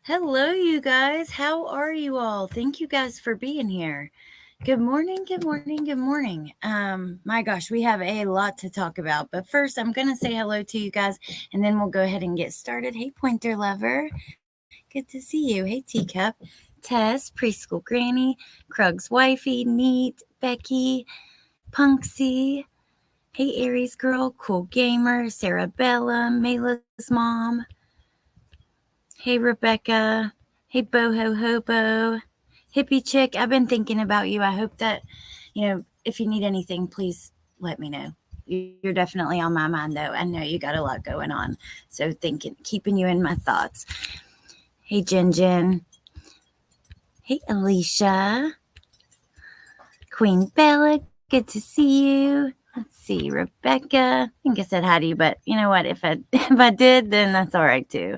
Hello, you guys. How are you all? Thank you guys for being here. Good morning, good morning, good morning. My gosh, we have a lot to talk about. But first, I'm going to say hello to you guys, and then we'll go ahead and get started. Hey, Pointer Lover. Good to see you. Hey, Teacup. Tess, Preschool Granny, Krug's Wifey, Neat, Becky, Punksy. Hey, Aries Girl, Cool Gamer, Sarah Bella, Mayla's mom. Hey, Rebecca. Hey, Boho Hobo. Hippie Chick, I've been thinking about you. I hope that, if you need anything, please let me know. You're definitely on my mind, though. I know you got a lot going on. So keeping you in my thoughts. Hey, Jen. Hey, Alicia. Queen Bella, good to see you. Let's see, Rebecca. I think I said hi to you, but you know what? If I if I did, then that's all right too.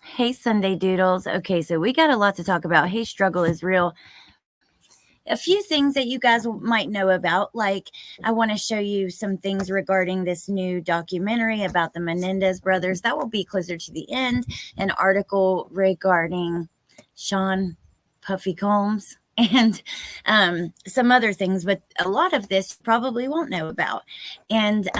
Hey, Sunday Doodles. Okay, so we got a lot to talk about. Hey, Struggle is Real. A few things that you guys might know about, like I want to show you some things regarding this new documentary about the Menendez brothers. That will be closer to the end. An article regarding Sean Puffy Combs and some other things, but a lot of this you probably won't know about. And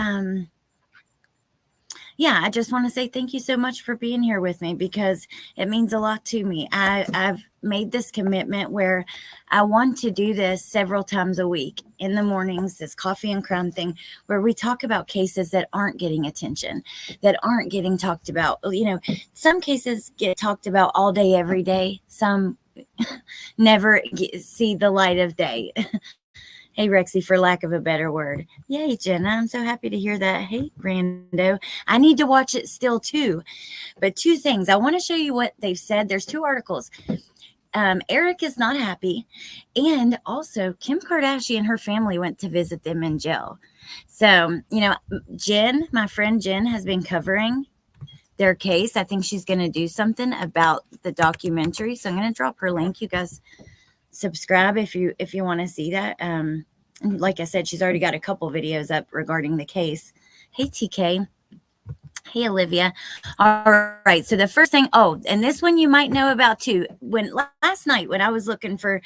yeah, I just want to say thank you so much for being here with me because it means a lot to me. I've made this commitment where I want to do this several times a week in the mornings, this coffee and crumb thing, where we talk about cases that aren't getting attention, that aren't getting talked about. Some cases get talked about all day, every day. Some never see the light of day. Hey, Rexy, for lack of a better word. Yay, Jenna. I'm so happy to hear that. Hey, Rando. I need to watch it still, too. But two things. I want to show you what they've said. There's two articles. Eric is not happy. And also, Kim Kardashian and her family went to visit them in jail. So, Jen, my friend Jen, has been covering their case. I think she's going to do something about the documentary. So I'm going to drop her link. You guys subscribe if you want to see that. Like I said, she's already got a couple videos up regarding the case. Hey, TK. Hey, Olivia. All right. So the first thing, and this one you might know about too. When last night when I was looking for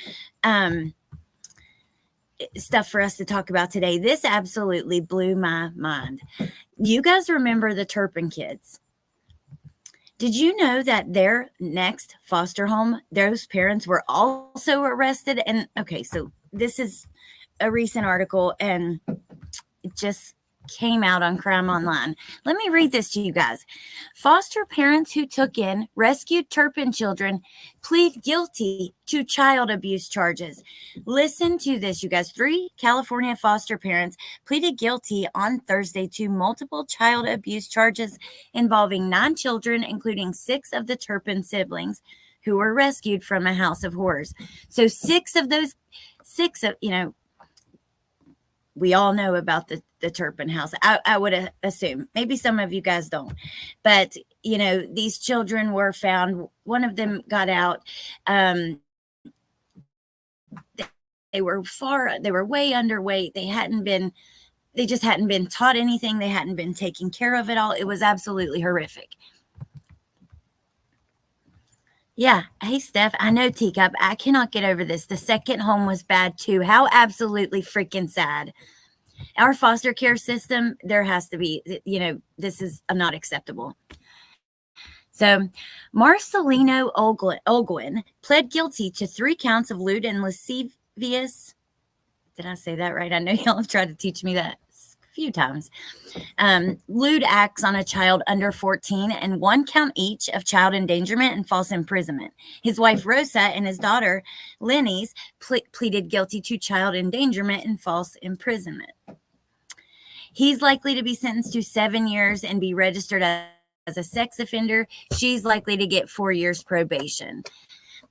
stuff for us to talk about today, this absolutely blew my mind. You guys remember the Turpin kids? Did you know that their next foster home, those parents were also arrested? And okay, so this is a recent article and it just came out on Crime Online. Let me read this to you guys. Foster parents who took in rescued Turpin children plead guilty to child abuse charges. Listen to this, you guys. 3 California foster parents pleaded guilty on Thursday to multiple child abuse charges involving 9 children, including 6 of the Turpin siblings who were rescued from a house of horrors. So 6 of, we all know about the Turpin house. I would assume. Maybe some of you guys don't. But, these children were found. One of them got out. They were way underweight. They just hadn't been taught anything. They hadn't been taken care of at all. It was absolutely horrific. Yeah. Hey, Steph. I know, Teacup. I cannot get over this. The second home was bad, too. How absolutely freaking sad. Our foster care system, there has to be, this is not acceptable. So, Marcelino Olguin pled guilty to 3 counts of lewd and lascivious. Did I say that right? I know y'all have tried to teach me that a few times. Lewd acts on a child under 14 and 1 count each of child endangerment and false imprisonment. His wife Rosa and his daughter Lenny's pleaded guilty to child endangerment and false imprisonment. He's likely to be sentenced to 7 years and be registered as a sex offender. She's likely to get 4 years probation.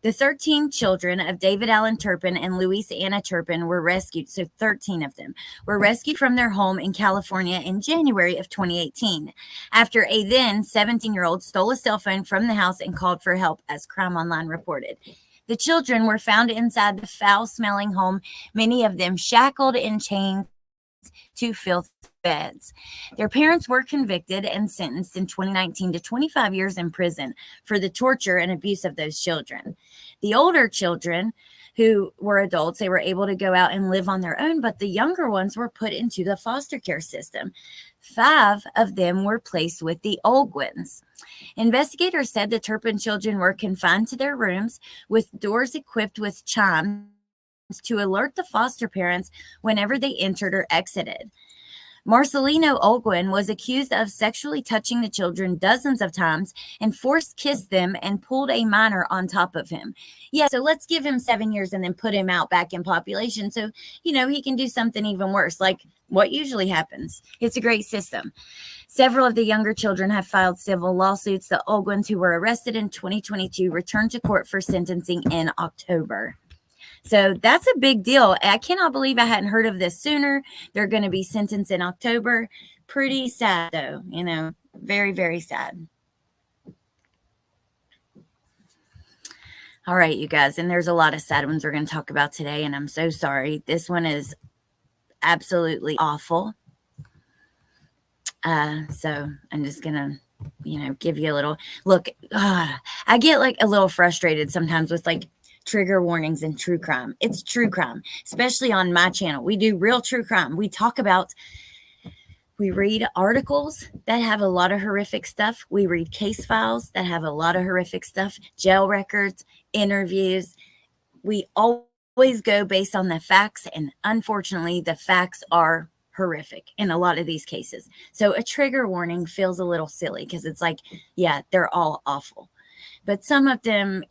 The 13 children of David Allen Turpin and Louise Anna Turpin were rescued. So 13 of them were rescued from their home in California in January of 2018 after a then 17-year-old stole a cell phone from the house and called for help, as Crime Online reported. The children were found inside the foul-smelling home, many of them shackled and chained to filthy beds. Their parents were convicted and sentenced in 2019 to 25 years in prison for the torture and abuse of those children. The older children who were adults, they were able to go out and live on their own, but the younger ones were put into the foster care system. 5 of them were placed with the Olguins. Investigators said the Turpin children were confined to their rooms with doors equipped with chimes to alert the foster parents whenever they entered or exited. Marcelino Olguin was accused of sexually touching the children dozens of times and force kissed them and pulled a minor on top of him. Yeah, so let's give him 7 years and then put him out back in population so, he can do something even worse, like what usually happens. It's a great system. Several of the younger children have filed civil lawsuits. The Olguins, who were arrested in 2022, returned to court for sentencing in October. So that's a big deal. I cannot believe I hadn't heard of this sooner. They're going to be sentenced in October. Pretty sad, though. Very, very sad. All right, you guys. And there's a lot of sad ones we're going to talk about today. And I'm so sorry. This one is absolutely awful. So I'm just going to, give you a little look. I get like a little frustrated sometimes with like trigger warnings in true crime. It's true crime, especially on my channel. We do real true crime. We read articles that have a lot of horrific stuff. We read case files that have a lot of horrific stuff, jail records, interviews. We always go based on the facts, and unfortunately, the facts are horrific in a lot of these cases. So a trigger warning feels a little silly because it's like, yeah, they're all awful. But some of them,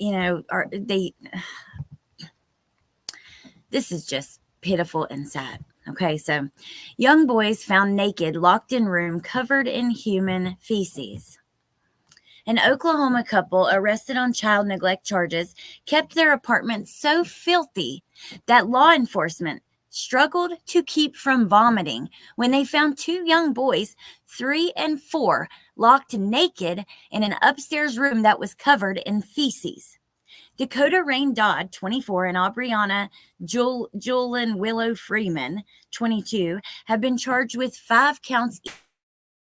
this is just pitiful and sad. Okay, so young boys found naked, locked in room, covered in human feces. An Oklahoma couple arrested on child neglect charges kept their apartment so filthy that law enforcement struggled to keep from vomiting when they found 2 young boys, 3 and 4, locked naked in an upstairs room that was covered in feces. Dakota Rain Dodd, 24, and Aubriana Julin Willow Freeman, 22, have been charged with 5 counts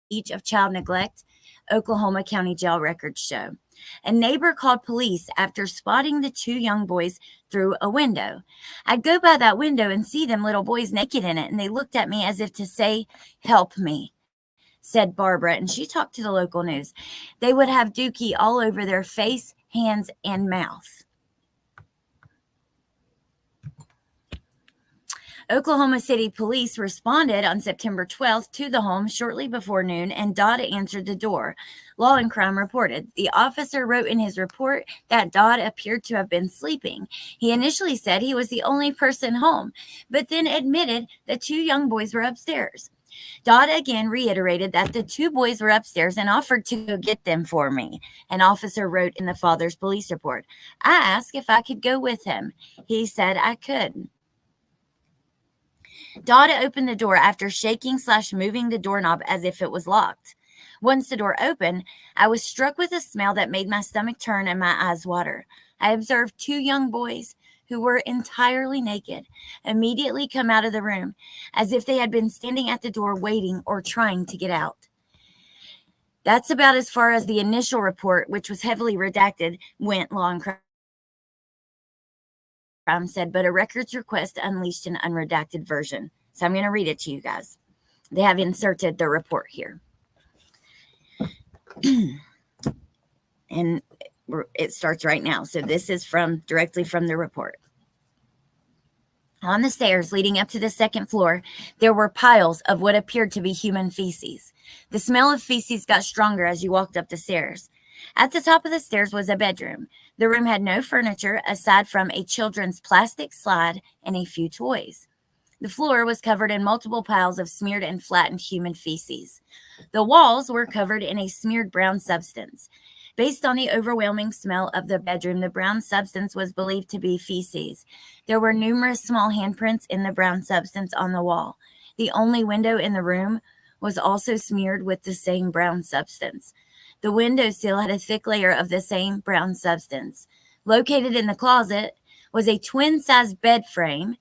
each of child neglect, Oklahoma County jail records show. A neighbor called police after spotting the 2 young boys through a window. I'd go by that window and see them little boys naked in it, and they looked at me as if to say, "Help me," said Barbara, and she talked to the local news. They would have dookie all over their face, hands, and mouth. Oklahoma City police responded on September 12th to the home shortly before noon, and Dodd answered the door. Law and Crime reported. The officer wrote in his report that Dodd appeared to have been sleeping. He initially said he was the only person home, but then admitted the 2 young boys were upstairs. Dodd again reiterated that the 2 boys were upstairs and offered to go get them for me. An officer wrote in the father's police report. I asked if I could go with him. He said I could. Dodd opened the door after shaking/moving the doorknob as if it was locked. Once the door opened, I was struck with a smell that made my stomach turn and my eyes water. I observed 2 young boys who were entirely naked immediately come out of the room as if they had been standing at the door waiting or trying to get out. That's about as far as the initial report, which was heavily redacted, went. Law and Crime said, but a records request unleashed an unredacted version. So I'm going to read it to you guys. They have inserted the report here. And it starts right now. So this is directly from the report. On the stairs leading up to the 2nd floor, there were piles of what appeared to be human feces. The smell of feces got stronger as you walked up the stairs. At the top of the stairs was a bedroom. The room had no furniture aside from a children's plastic slide and a few toys. The floor was covered in multiple piles of smeared and flattened human feces. The walls were covered in a smeared brown substance. Based on the overwhelming smell of the bedroom, the brown substance was believed to be feces. There were numerous small handprints in the brown substance on the wall. The only window in the room was also smeared with the same brown substance. The windowsill had a thick layer of the same brown substance. Located in the closet was a twin-size bed frame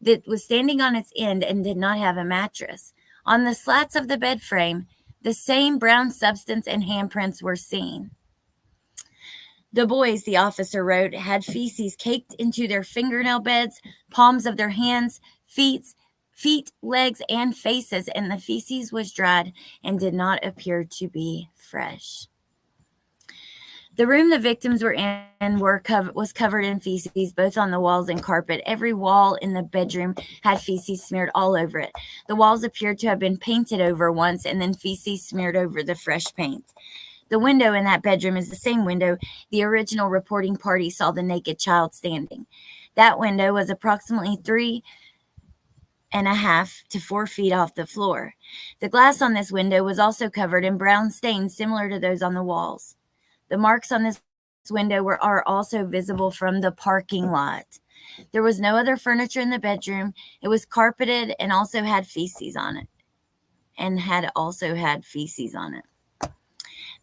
that was standing on its end and did not have a mattress. On the slats of the bed frame, the same brown substance and handprints were seen. The boys, the officer wrote, had feces caked into their fingernail beds, palms of their hands, feet, legs, and faces, and the feces was dried and did not appear to be fresh. The room the victims were in was covered in feces, both on the walls and carpet. Every wall in the bedroom had feces smeared all over it. The walls appeared to have been painted over once, and then feces smeared over the fresh paint. The window in that bedroom is the same window the original reporting party saw the naked child standing. That window was approximately 3.5 to 4 feet off the floor. The glass on this window was also covered in brown stains similar to those on the walls. The marks on this window are also visible from the parking lot. There was no other furniture in the bedroom. It was carpeted and also had feces on it.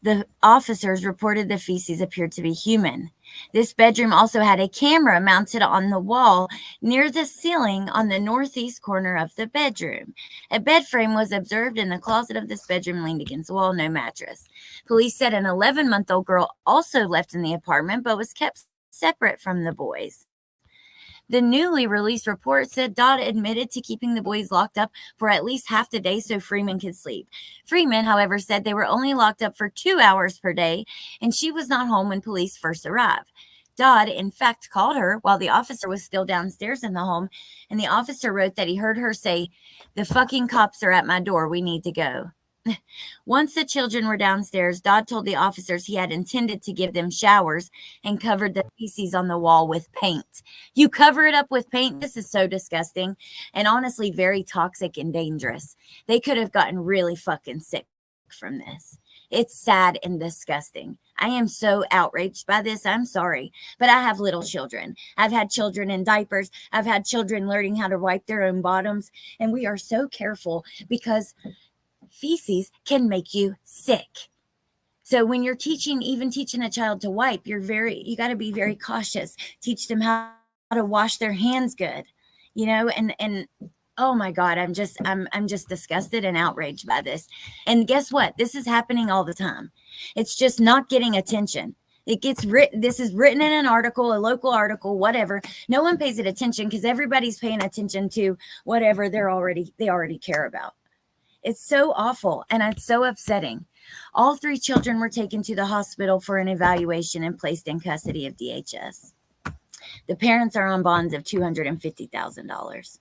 The officers reported the feces appeared to be human. This bedroom also had a camera mounted on the wall near the ceiling on the northeast corner of the bedroom. A bed frame was observed in the closet of this bedroom, leaned against the wall, no mattress. Police said an 11-month-old girl also left in the apartment but was kept separate from the boys. The newly released report said Dodd admitted to keeping the boys locked up for at least half the day so Freeman could sleep. Freeman, however, said they were only locked up for 2 hours per day, and she was not home when police first arrived. Dodd, in fact, called her while the officer was still downstairs in the home, and the officer wrote that he heard her say, "The fucking cops are at my door. We need to go." Once the children were downstairs, Dodd told the officers he had intended to give them showers and covered the feces on the wall with paint. You cover it up with paint? This is so disgusting and honestly very toxic and dangerous. They could have gotten really fucking sick from this. It's sad and disgusting. I am so outraged by this. I'm sorry, but I have little children. I've had children in diapers. I've had children learning how to wipe their own bottoms, and we are so careful because feces can make you sick. So when you're teaching a child to wipe, you got to be very cautious. Teach them how to wash their hands good, and oh my God, I'm just disgusted and outraged by this. And guess what? This is happening all the time. It's just not getting attention. It gets written. This is written in an article, a local article, whatever. No one pays it attention because everybody's paying attention to whatever they already care about. It's so awful, and it's so upsetting. All 3 children were taken to the hospital for an evaluation and placed in custody of DHS. The parents are on bonds of $250,000.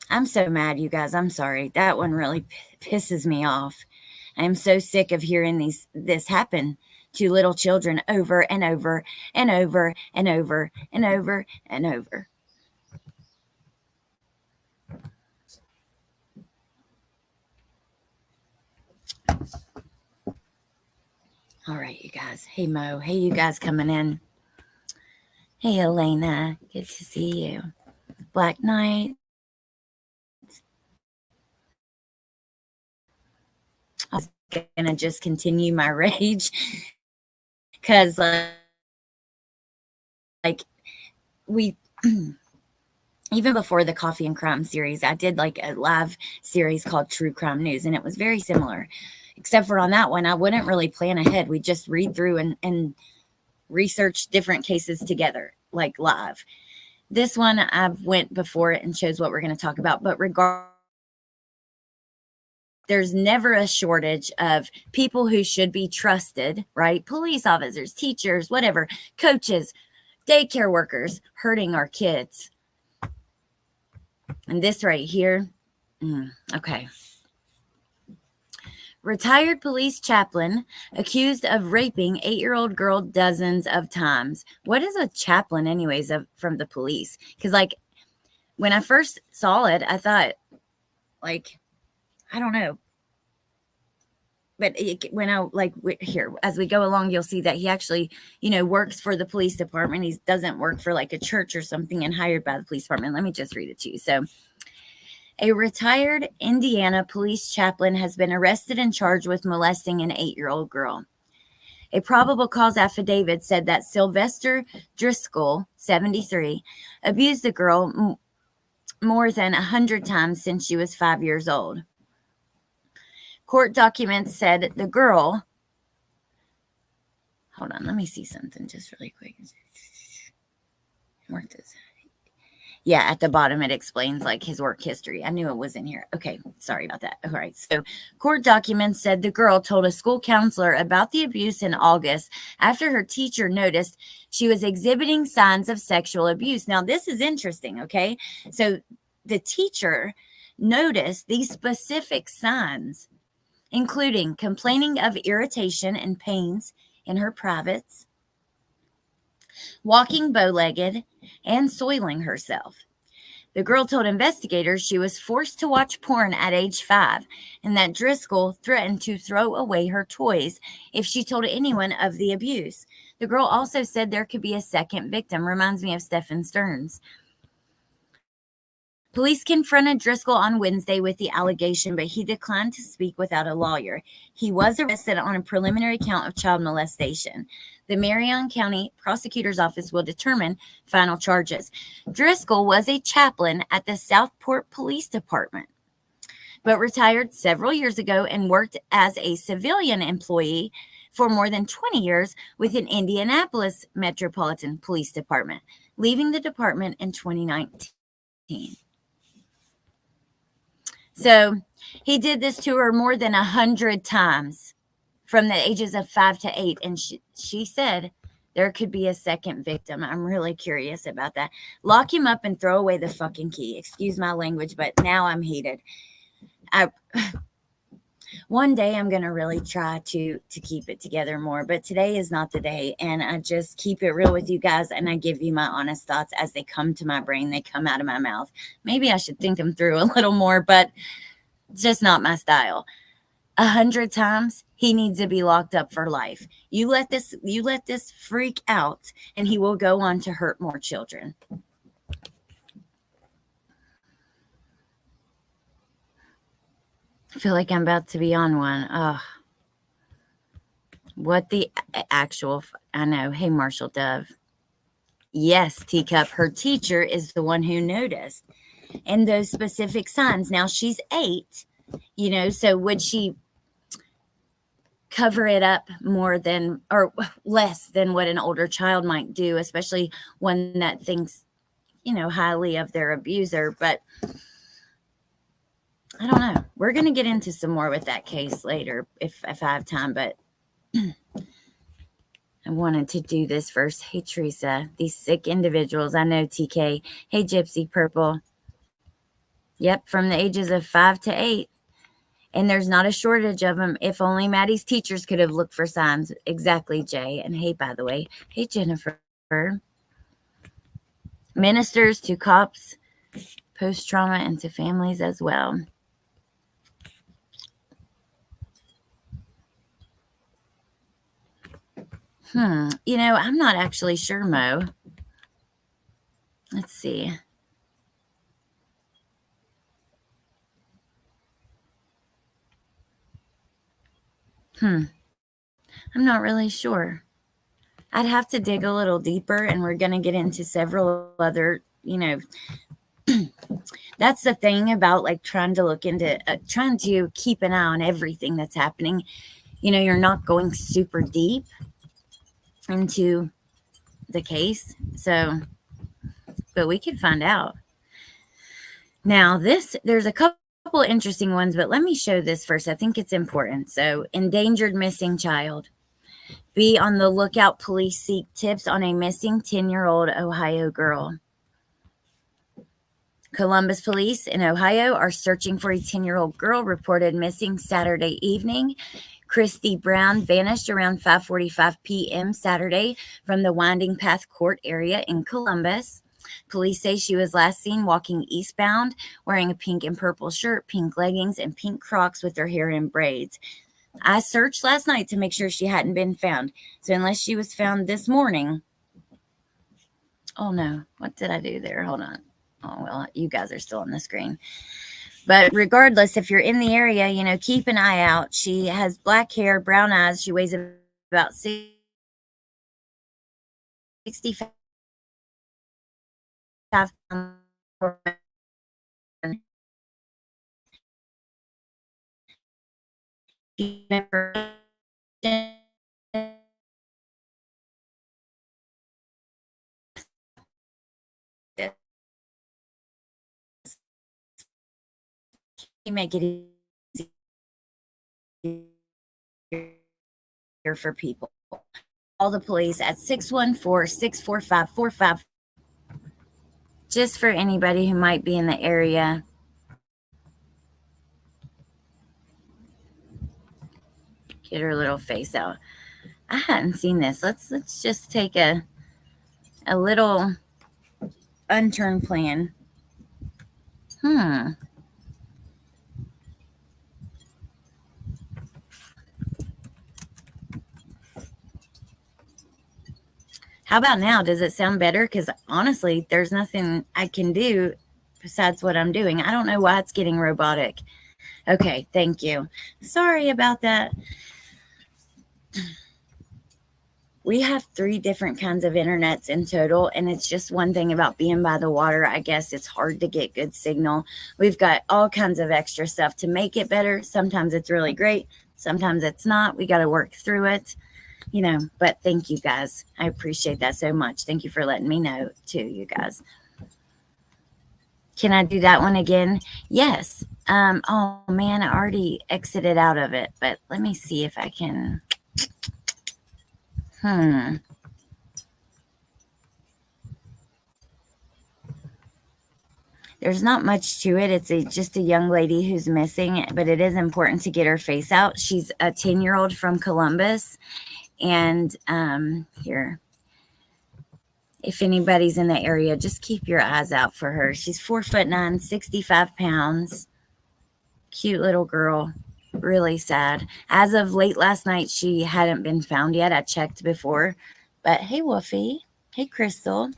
I'm so mad, you guys. I'm sorry. That one really pisses me off. I'm so sick of hearing this happen to little children over and over and over and over and over and over. All right, you guys. Hey, Mo. Hey, you guys coming in. Hey, Elena. Good to see you. Black Knight. I was going to just continue my rage because, we... even before the Coffee and Crime series, I did like a live series called True Crime News, and it was very similar. Except for on that one, I wouldn't really plan ahead. We just read through and research different cases together, like live. This one, I've went before it and shows what we're going to talk about. But there's never a shortage of people who should be trusted, right? Police officers, teachers, whatever, coaches, daycare workers, hurting our kids. And this right here, okay. Retired police chaplain accused of raping 8-year-old girl dozens of times. What is a chaplain anyways from the police? Because when I first saw it, I thought I don't know. But here, as we go along, you'll see that he actually, works for the police department. He doesn't work for a church or something and hired by the police department. Let me just read it to you. So, a retired Indiana police chaplain has been arrested and charged with molesting an 8-year-old girl. A probable cause affidavit said that Sylvester Driscoll, 73, abused the girl more than 100 times since she was 5 years old. Court documents said the girl, hold on, let me see something just really quick. Where does Yeah, at the bottom it explains like his work history. I knew it was in here. Okay, sorry about that. All right. So, court documents said the girl told a school counselor about the abuse in August after her teacher noticed she was exhibiting signs of sexual abuse. Now, this is interesting, okay? So, the teacher noticed these specific signs, including complaining of irritation and pains in her privates, walking bow-legged, and soiling herself. The girl told investigators she was forced to watch porn at age 5 and that Driscoll threatened to throw away her toys if she told anyone of the abuse. The girl also said there could be a second victim. Reminds me of Stephen Stearns. Police confronted Driscoll on Wednesday with the allegation, but he declined to speak without a lawyer. He was arrested on a preliminary count of child molestation. The Marion County Prosecutor's Office will determine final charges. Driscoll was a chaplain at the Southport Police Department, but retired several years ago and worked as a civilian employee for more than 20 years with an Indianapolis Metropolitan Police Department, leaving the department in 2019. So he did this to her more than 100 times from the ages of 5 to 8. And she said there could be a second victim. I'm really curious about that. Lock him up and throw away the fucking key. Excuse my language, but now I'm heated. One day I'm going to really try to keep it together more, but today is not the day. And I just keep it real with you guys. And I give you my honest thoughts as they come to my brain. They come out of my mouth. Maybe I should think them through a little more, but it's just not my style. 100 times he needs to be locked up for life. You let this freak out and he will go on to hurt more children. I feel like I'm about to be on one. Oh, what the actual, I know. Hey, Marshall Dove. Yes, Teacup, her teacher is the one who noticed. And those specific signs. Now, she's 8, so would she cover it up more than or less than what an older child might do, especially one that thinks, highly of their abuser? But I don't know. We're going to get into some more with that case later if I have time, but I wanted to do this first. Hey, Teresa, these sick individuals. I know, TK. Hey, Gypsy Purple. Yep, from the ages of 5 to 8. And there's not a shortage of them. If only Maddie's teachers could have looked for signs. Exactly, Jay. And hey, by the way, hey, Jennifer. Ministers to cops, post-trauma, and to families as well. I'm not actually sure, Mo. Let's see. I'm not really sure. I'd have to dig a little deeper, and we're going to get into several other, that's the thing about like trying to look into, trying to keep an eye on everything that's happening. You're not going super deep into the case. So, but we could find out. Now, there's a couple interesting ones, but let me show this first. I think it's important. So, endangered missing child. Be on the lookout. Police seek tips on a missing 10-year-old Ohio girl. Columbus police in Ohio are searching for a 10-year-old girl reported missing Saturday evening. Christy Brown vanished around 5:45 p.m. Saturday from the Winding Path Court area in Columbus. Police say she was last seen walking eastbound, wearing a pink and purple shirt, pink leggings, and pink Crocs with her hair in braids. I searched last night to make sure she hadn't been found. So unless she was found this morning. Oh, no. What did I do there? Hold on. Oh, well, you guys are still on the screen. But regardless, if you're in the area, keep an eye out. She has black hair, brown eyes. She weighs about 65 pounds. You make it easier for people. Call the police at 614-645-45. Just for anybody who might be in the area. Get her little face out. I hadn't seen this. Let's just take a little unturn plan. How about now? Does it sound better? Because honestly, there's nothing I can do besides what I'm doing. I don't know why it's getting robotic. Okay, thank you. Sorry about that. We have 3 different kinds of internets in total, and it's just one thing about being by the water. I guess it's hard to get good signal. We've got all kinds of extra stuff to make it better. Sometimes it's really great. Sometimes it's not. We got to work through it, but thank you guys. I appreciate that so much. Thank you for letting me know too, you guys. Can I do that one again? Yes. Oh man, I already exited out of it, but let me see if I can. There's not much to it. It's just a young lady who's missing, but it is important to get her face out. She's a 10-year-old from Columbus. And here, if anybody's in the area, just keep your eyes out for her. She's 4'9", 65 pounds. Cute little girl. Really sad. As of late last night, she hadn't been found yet. I checked before. But hey, Woofy. Hey, Crystal.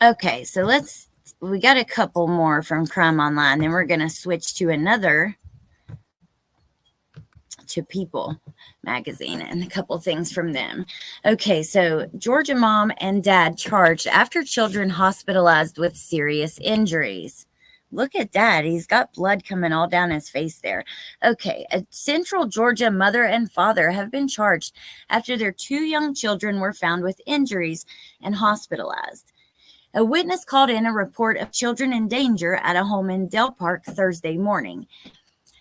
Okay, so we got a couple more from Crime Online. Then we're going to switch to People magazine and a couple things from them. Okay, so Georgia mom and dad charged after children hospitalized with serious injuries. Look at Dad. He's got blood coming all down his face there. Okay, a Central Georgia mother and father have been charged after their 2 young children were found with injuries and hospitalized. A witness called in a report of children in danger at a home in Del Park Thursday morning.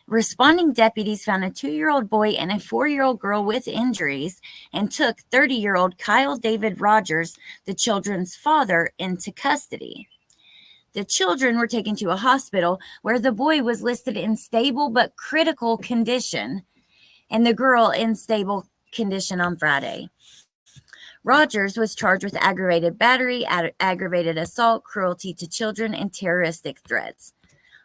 Responding deputies found a 2-year-old boy and a 4-year-old girl with injuries and took 30-year-old Kyle David Rogers, the children's father, into custody. The children were taken to a hospital where the boy was listed in stable but critical condition and the girl in stable condition on Friday. Rogers was charged with aggravated battery, aggravated assault, cruelty to children, and terroristic threats.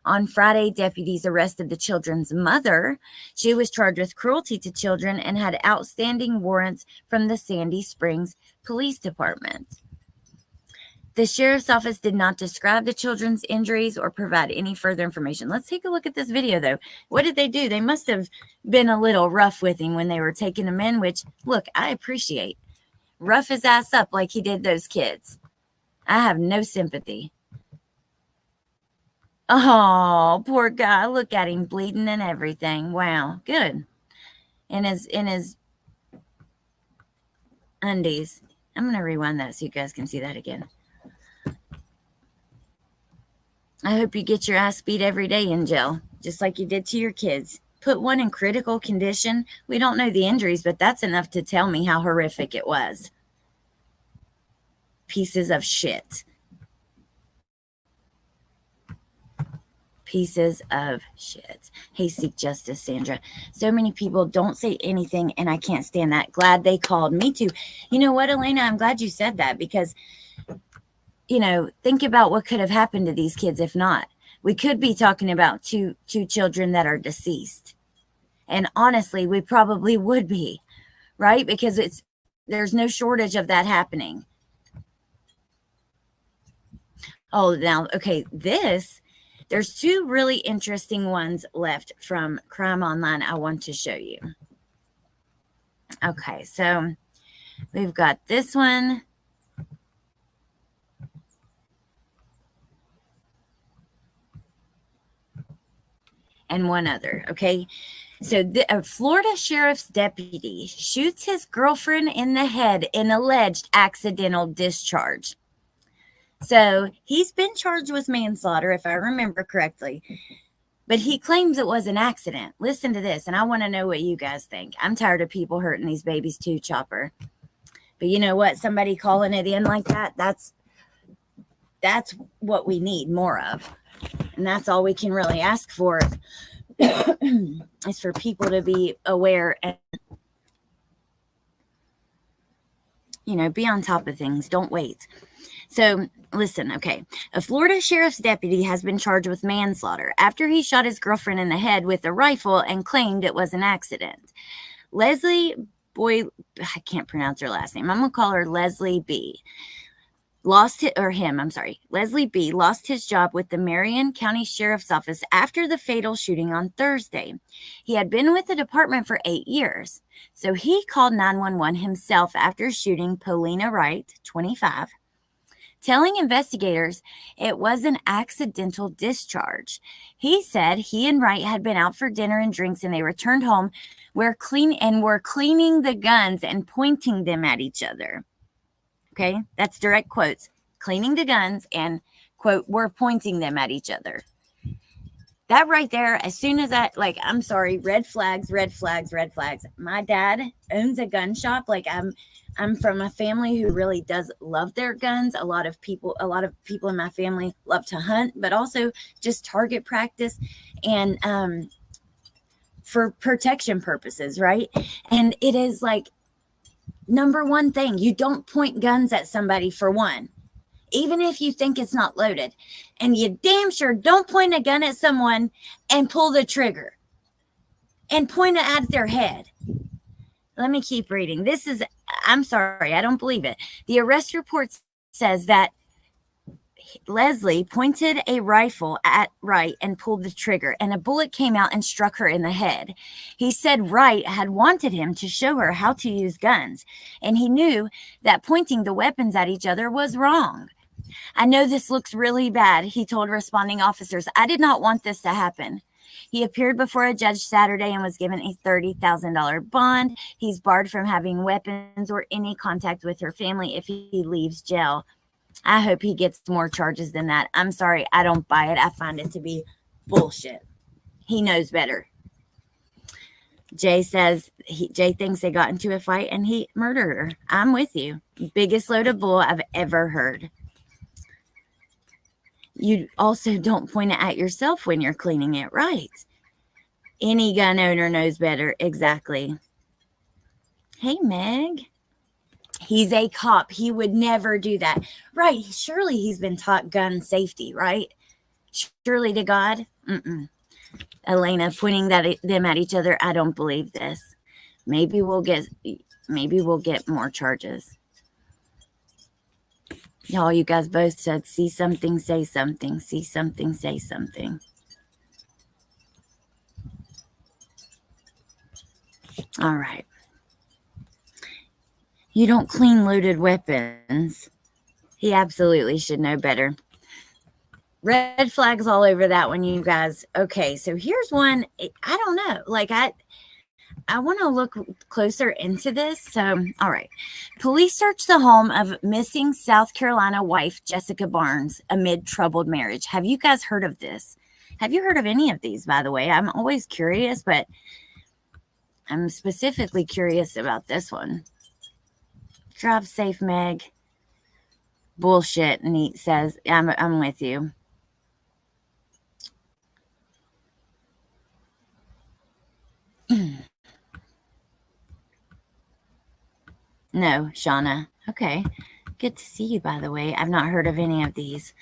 On Friday, deputies arrested the children's mother. She was charged with cruelty to children and had outstanding warrants from the Sandy Springs Police Department. The sheriff's office did not describe the children's injuries or provide any further information. Let's take a look at this video, though. What did they do? They must have been a little rough with him when they were taking him in, which, look, I appreciate. Rough his ass up like he did those kids. I have no sympathy. Oh, poor guy. Look at him bleeding and everything. Wow. Good. In his undies. I'm going to rewind that so you guys can see that again. I hope you get your ass beat every day in jail, just like you did to your kids. Put one in critical condition. We don't know the injuries, but that's enough to tell me how horrific it was. Pieces of shit. Pieces of shit. Hey, seek justice, Sandra. So many people don't say anything, and I can't stand that. Glad they called. Me too. You know what, Elena? I'm glad you said that because, think about what could have happened to these kids if not. We could be talking about two children that are deceased. And honestly, we probably would be, right? Because there's no shortage of that happening. Oh, now, okay, there's 2 really interesting ones left from Crime Online I want to show you. Okay, so we've got this one. and one other, okay? So a Florida sheriff's deputy shoots his girlfriend in the head in alleged accidental discharge. So he's been charged with manslaughter, if I remember correctly, but he claims it was an accident. Listen to this, and I want to know what you guys think. I'm tired of people hurting these babies too, Chopper. But you know what? Somebody calling it in like that, that's what we need more of. And that's all we can really ask for is for people to be aware and, be on top of things. Don't wait. So listen, okay. A Florida sheriff's deputy has been charged with manslaughter after he shot his girlfriend in the head with a rifle and claimed it was an accident. Leslie I can't pronounce her last name. I'm going to call her Leslie B. Leslie B. lost his job with the Marion County Sheriff's Office after the fatal shooting on Thursday. He had been with the department for 8 years. So he called 911 himself after shooting Paulina Wright, 25, telling investigators it was an accidental discharge. He said he and Wright had been out for dinner and drinks and they returned home were cleaning the guns and pointing them at each other. Okay, that's direct quotes. Cleaning the guns and, quote, we're pointing them at each other. That right there, as soon as I'm sorry, red flags, red flags, red flags. My dad owns a gun shop. I'm from a family who really does love their guns. A lot of people in my family love to hunt, but also just target practice and for protection purposes, right? And it is like number one thing, you don't point guns at somebody for one, even if you think it's not loaded. And you damn sure don't point a gun at someone and pull the trigger and point it at their head. Let me keep reading. I'm sorry, I don't believe it. The arrest report says that Leslie pointed a rifle at Wright and pulled the trigger, and a bullet came out and struck her in the head. He said Wright had wanted him to show her how to use guns, and he knew that pointing the weapons at each other was wrong. I know this looks really bad, he told responding officers. I did not want this to happen. He appeared before a judge Saturday and was given a $30,000 bond. He's barred from having weapons or any contact with her family if he leaves jail. I hope he gets more charges than that. I'm sorry, I don't buy it. I find it to be bullshit. He knows better. Jay says Jay thinks they got into a fight and he murdered her. I'm with you. Biggest load of bull I've ever heard. You also don't point it at yourself when you're cleaning it, right? Any gun owner knows better. Exactly. Hey, Meg. He's a cop. He would never do that. Right. Surely he's been taught gun safety, right? Surely to God. Elena pointing them at each other. I don't believe this. Maybe we'll get more charges. Y'all, you guys both said, see something, say something. See something, say something. All right. You don't clean loaded weapons. He absolutely should know better. Red flags all over that one, you guys. Okay, so here's one. I don't know. I want to look closer into this. So, all right. Police searched the home of missing South Carolina wife Jessica Barnes amid troubled marriage. Have you guys heard of this? Have you heard of any of these, by the way? I'm always curious, but I'm specifically curious about this one. Drive safe, Meg. Bullshit, Neat says. I'm with you. No, Shauna. Okay. Good to see you, by the way. I've not heard of any of these.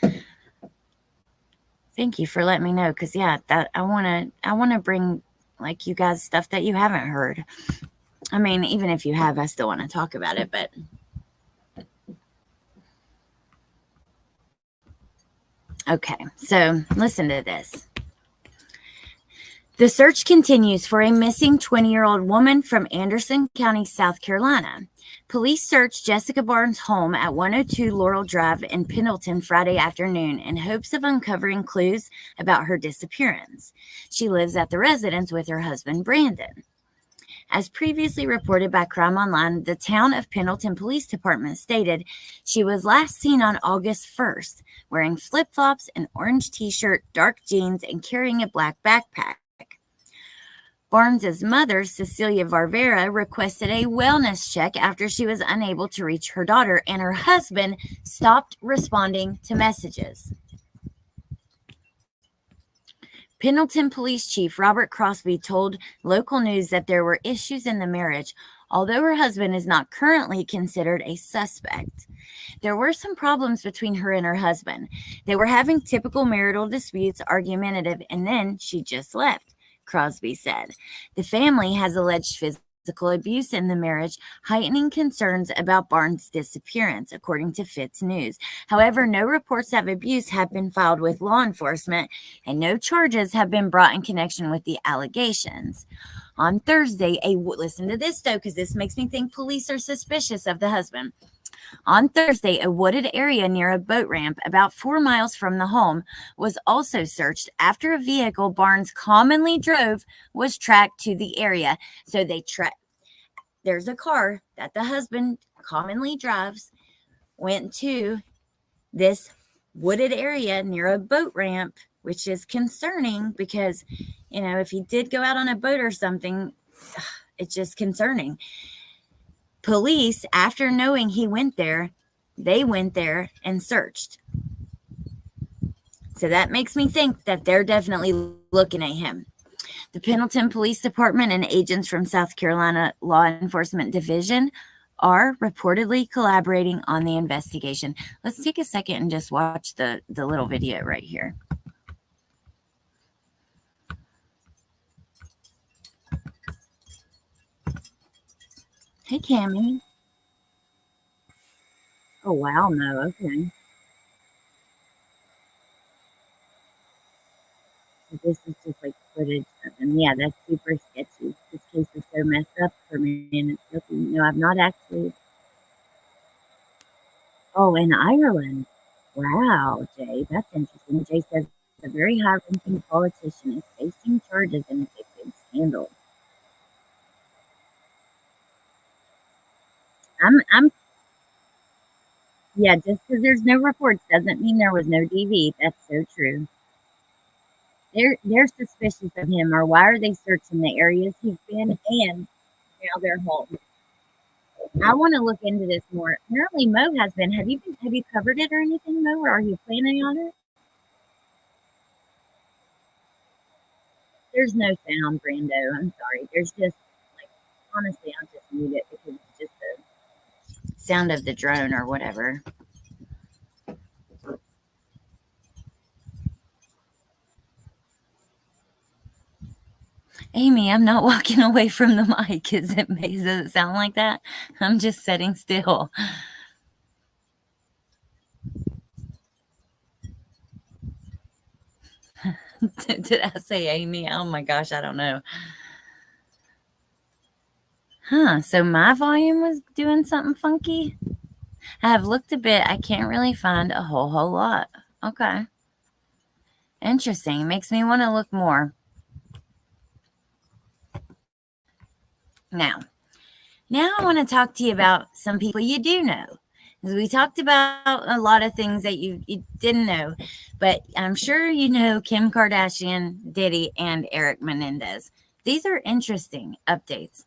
Thank you for letting me know, because that I wanna bring you guys stuff that you haven't heard. I mean, even if you have, I still want to talk about it, but okay. So listen to this. The search continues for a missing 20-year-old woman from Anderson County, South Carolina. Police searched Jessica Barnes' home at 102 Laurel Drive in Pendleton Friday afternoon in hopes of uncovering clues about her disappearance. She lives at the residence with her husband, Brandon. As previously reported by Crime Online, the Town of Pendleton Police Department stated she was last seen on August 1st, wearing flip-flops, an orange t-shirt, dark jeans, and carrying a black backpack. Barnes's mother, Cecilia Varvera, requested a wellness check after she was unable to reach her daughter, and her husband stopped responding to messages. Pendleton Police Chief Robert Crosby told local news that there were issues in the marriage, although her husband is not currently considered a suspect. There were some problems between her and her husband. They were having typical marital disputes, argumentative, and then she just left, Crosby said. The family has alleged physical abuse in the marriage, heightening concerns about Barnes' disappearance, according to Fitz News. However, no reports of abuse have been filed with law enforcement, and no charges have been brought in connection with the allegations. On Thursday, listen to this though, because this makes me think police are suspicious of the husband. On Thursday, a wooded area near a boat ramp about 4 miles from the home was also searched after a vehicle Barnes commonly drove was tracked to the area. So there's a car that the husband commonly drives, went to this wooded area near a boat ramp, which is concerning because, if he did go out on a boat or something, it's just concerning. Police, after knowing he went there, they went there and searched. So that makes me think that they're definitely looking at him. The Pendleton Police Department and agents from South Carolina Law Enforcement Division are reportedly collaborating on the investigation. Let's take a second and just watch the little video right here. Hey, Cammie. Oh, wow, no, okay. So this is just like footage of him. Yeah, that's super sketchy. This case is so messed up for me, and it's guilty. No, I've not actually. Oh, in Ireland. Wow, Jay, that's interesting. Jay says a very high-ranking politician is facing charges in a big scandal. Yeah, just because there's no reports doesn't mean there was no DV. That's so true. They're suspicious of him, or why are they searching the areas he's been and now their home? I want to look into this more. Apparently, Mo has been. Have you covered it or anything, Mo? Or are you planning on it? There's no sound, Brando. I'm sorry. There's just like honestly, I'll just mute it because it's just the sound of the drone or whatever. Amy, I'm not walking away from the mic. Does it sound like that? I'm just sitting still. Did I say Amy? Oh my gosh, I don't know. So my volume was doing something funky? I have looked a bit. I can't really find a whole lot. Okay. Interesting. Makes me want to look more. Now I want to talk to you about some people you do know. Because we talked about a lot of things that you didn't know, but I'm sure you know Kim Kardashian, Diddy, and Eric Menendez. These are interesting updates.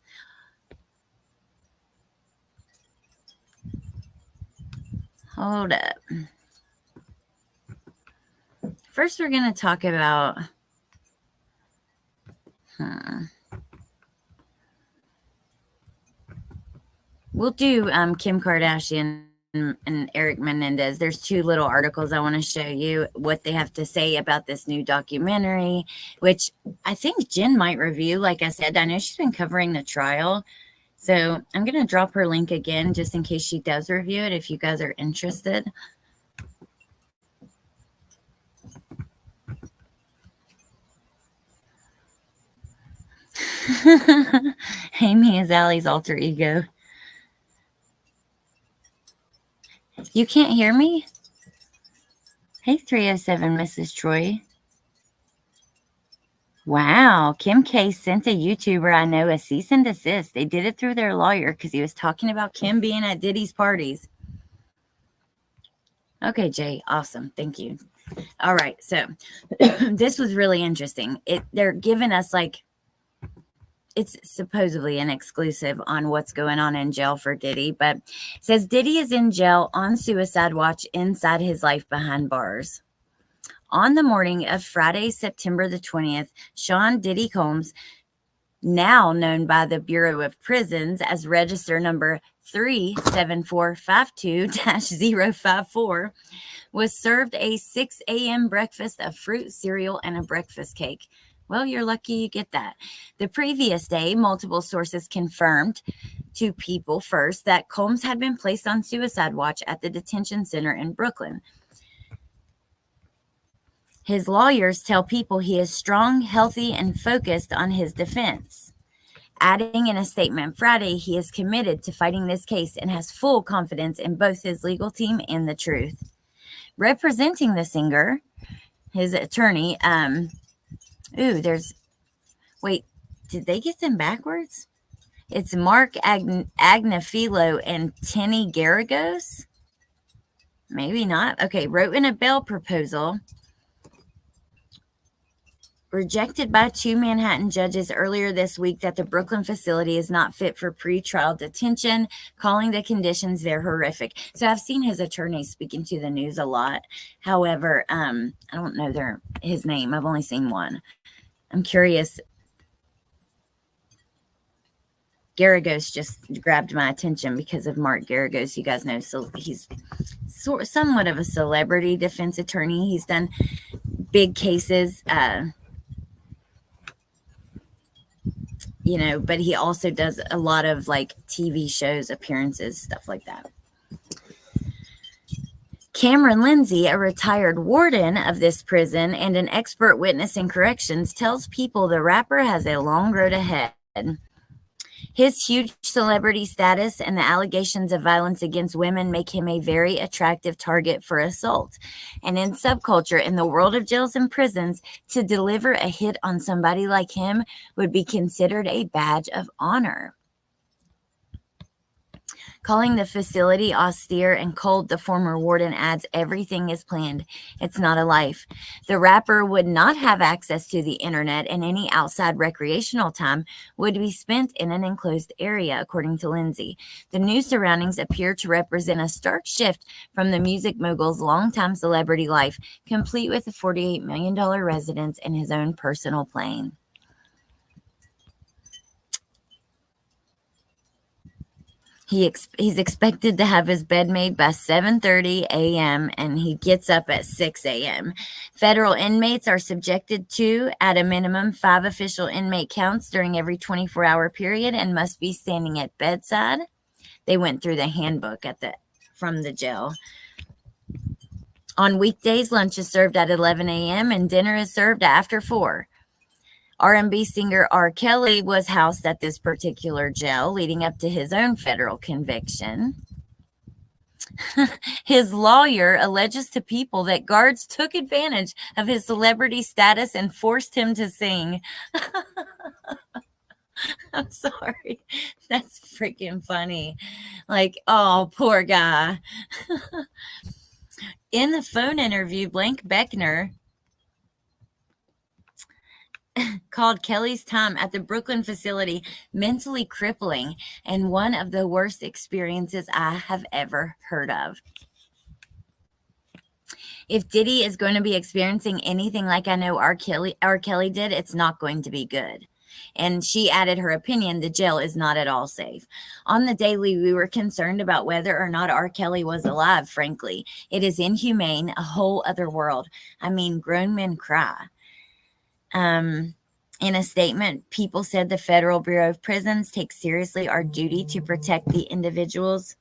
Hold up. First, we're going to talk about... We'll do Kim Kardashian and Eric Menendez. There's 2 little articles I want to show you what they have to say about this new documentary, which I think Jen might review. Like I said, I know she's been covering the trial. So I'm going to drop her link again just in case she does review it if you guys are interested. Amy is Allie's alter ego. You can't hear me? Hey, 307, Mrs. Troy. Wow. Kim K sent a YouTuber I know a cease and desist. They did it through their lawyer because he was talking about Kim being at Diddy's parties. Okay, Jay. Awesome. Thank you. All right. So this was really interesting. They're giving us it's supposedly an exclusive on what's going on in jail for Diddy, but it says Diddy is in jail on suicide watch inside his life behind bars. On the morning of Friday, September the 20th, Sean Diddy Combs, now known by the Bureau of Prisons as register number 37452-054, was served a 6 a.m. breakfast of fruit, cereal, and a breakfast cake. Well, you're lucky you get that. The previous day, multiple sources confirmed to People First that Combs had been placed on suicide watch at the detention center in Brooklyn. His lawyers tell People he is strong, healthy, and focused on his defense. Adding in a statement Friday, he is committed to fighting this case and has full confidence in both his legal team and the truth. Representing the singer, his attorney, wait, did they get them backwards? It's Mark Agnafilo and Tenny Garagos? Maybe not. Okay, wrote in a bail proposal rejected by 2 Manhattan judges earlier this week that the Brooklyn facility is not fit for pretrial detention, calling the conditions there horrific. So I've seen his attorney speaking to the news a lot. However, I don't know his name. I've only seen one. I'm curious. Garagos just grabbed my attention because of Mark Garagos. You guys know, so he's somewhat of a celebrity defense attorney. He's done big cases, but he also does a lot of TV shows, appearances, stuff like that. Cameron Lindsay, a retired warden of this prison and an expert witness in corrections, tells People the rapper has a long road ahead. His huge celebrity status and the allegations of violence against women make him a very attractive target for assault. And in subculture, in the world of jails and prisons, to deliver a hit on somebody like him would be considered a badge of honor. Calling the facility austere and cold, the former warden adds, everything is planned. It's not a life. The rapper would not have access to the internet, and any outside recreational time would be spent in an enclosed area, according to Lindsay. The new surroundings appear to represent a stark shift from the music mogul's longtime celebrity life, complete with a $48 million residence and his own personal plane. He's expected to have his bed made by 7:30 a.m. and he gets up at 6 a.m. Federal inmates are subjected to, at a minimum, 5 official inmate counts during every 24-hour period and must be standing at bedside. They went through the handbook from the jail. On weekdays, lunch is served at 11 a.m. and dinner is served after 4. R&B singer R. Kelly was housed at this particular jail leading up to his own federal conviction. His lawyer alleges to People that guards took advantage of his celebrity status and forced him to sing. I'm sorry. That's freaking funny. Oh, poor guy. In the phone interview, Blank Beckner called Kelly's time at the Brooklyn facility mentally crippling and one of the worst experiences I have ever heard of. If Diddy is going to be experiencing anything like I know R. Kelly did, it's not going to be good. And she added her opinion, the jail is not at all safe. On the daily, we were concerned about whether or not R. Kelly was alive, frankly. It is inhumane, a whole other world. I mean, grown men cry. In a statement, People said the Federal Bureau of Prisons takes seriously our duty to protect the individuals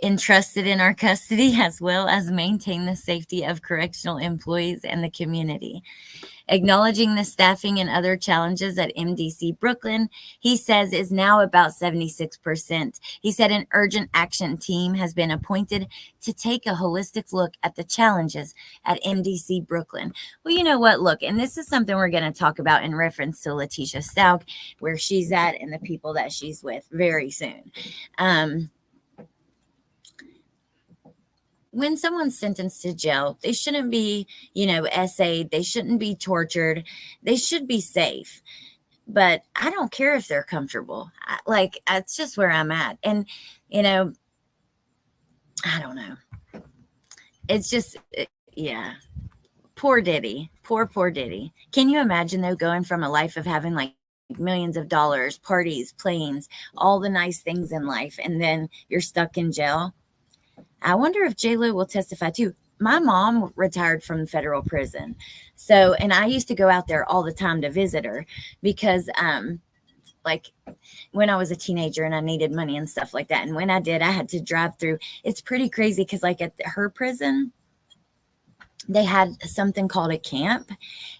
entrusted in our custody, as well as maintain the safety of correctional employees and the community. Acknowledging the staffing and other challenges at MDC Brooklyn, he says is now about 76%. He said an urgent action team has been appointed to take a holistic look at the challenges at MDC Brooklyn. Well, you know what? Look, and this is something we're going to talk about in reference to Letitia Stout, where she's at and the people that she's with very soon. When someone's sentenced to jail, they shouldn't be, essayed. They shouldn't be tortured. They should be safe. But I don't care if they're comfortable. That's just where I'm at. And, I don't know. It's just, yeah. Poor Diddy. Poor Diddy. Can you imagine, though, going from a life of having like millions of dollars, parties, planes, all the nice things in life, and then you're stuck in jail? I wonder if J-Lo will testify too. My mom retired from federal prison. So, and I used to go out there all the time to visit her because, when I was a teenager and I needed money and stuff like that. And when I did, I had to drive through. It's pretty crazy because at her prison, they had something called a camp.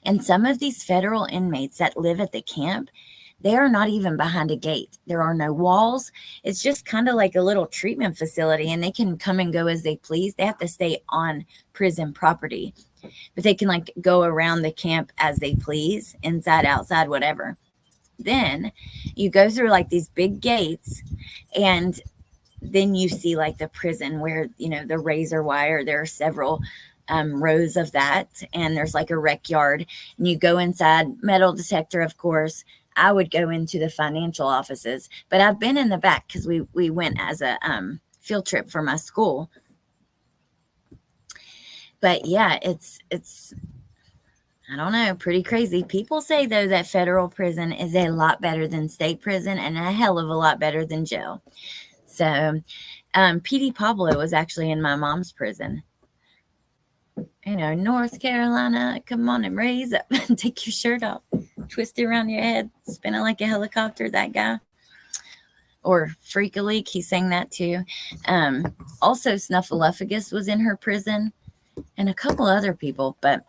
And some of these federal inmates that live at the camp, they are not even behind a gate. There are no walls. It's just kind of like a little treatment facility, and they can come and go as they please. They have to stay on prison property, but they can go around the camp as they please, inside, outside, whatever. Then you go through these big gates, and then you see the prison where, the razor wire, there are several rows of that, and there's a rec yard, and you go inside, metal detector, of course. I would go into the financial offices, but I've been in the back because we went as a field trip for my school. But yeah, it's I don't know, pretty crazy. People say though that federal prison is a lot better than state prison and a hell of a lot better than jail. So, PD Pablo was actually in my mom's prison. North Carolina, come on and raise up and take your shirt off, twist it around your head, spin it like a helicopter, that guy. Or Freak a Leak, he sang that too. Also, Snuffleupagus was in her prison and a couple other people, but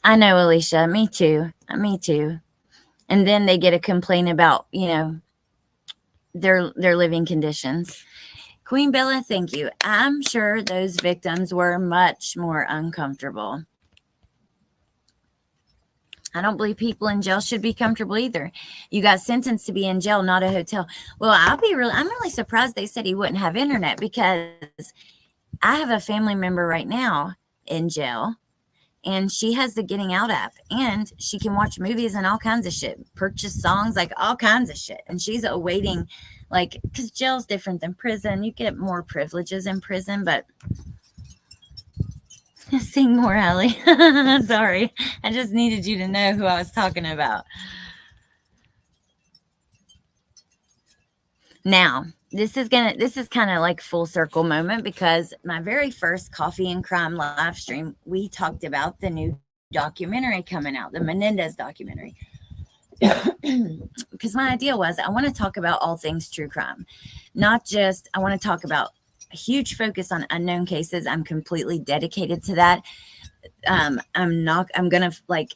I know, Alicia, me too. And then they get a complaint about, their living conditions. Queen Bella, thank you. I'm sure those victims were much more uncomfortable. I don't believe people in jail should be comfortable either. You got sentenced to be in jail, not a hotel. Well, I'm really surprised they said he wouldn't have internet, because I have a family member right now in jail, and she has the Getting Out app, and she can watch movies and all kinds of shit, purchase songs, all kinds of shit. And she's awaiting, because jail's different than prison. You get more privileges in prison, but sing more, Allie. Sorry. I just needed you to know who I was talking about. Now, this is kind of full circle moment, because my very first Coffee and Crime live stream, we talked about the new documentary coming out, the Menendez documentary. Because my idea was I want to talk about all things true crime, not just, I want to talk about a huge focus on unknown cases. I'm completely dedicated to that. I'm going to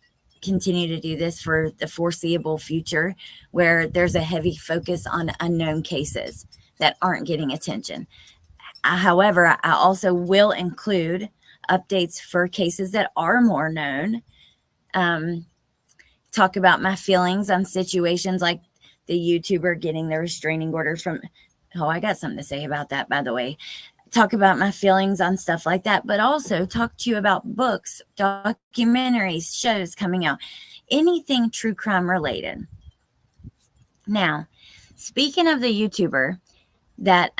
continue to do this for the foreseeable future, where there's a heavy focus on unknown cases that aren't getting attention. However, I also will include updates for cases that are more known. Talk about my feelings on situations like the YouTuber getting the restraining order from, I got something to say about that, by the way. Talk about my feelings on stuff like that, but also talk to you about books, documentaries, shows coming out, anything true crime related. Now, speaking of the YouTuber that,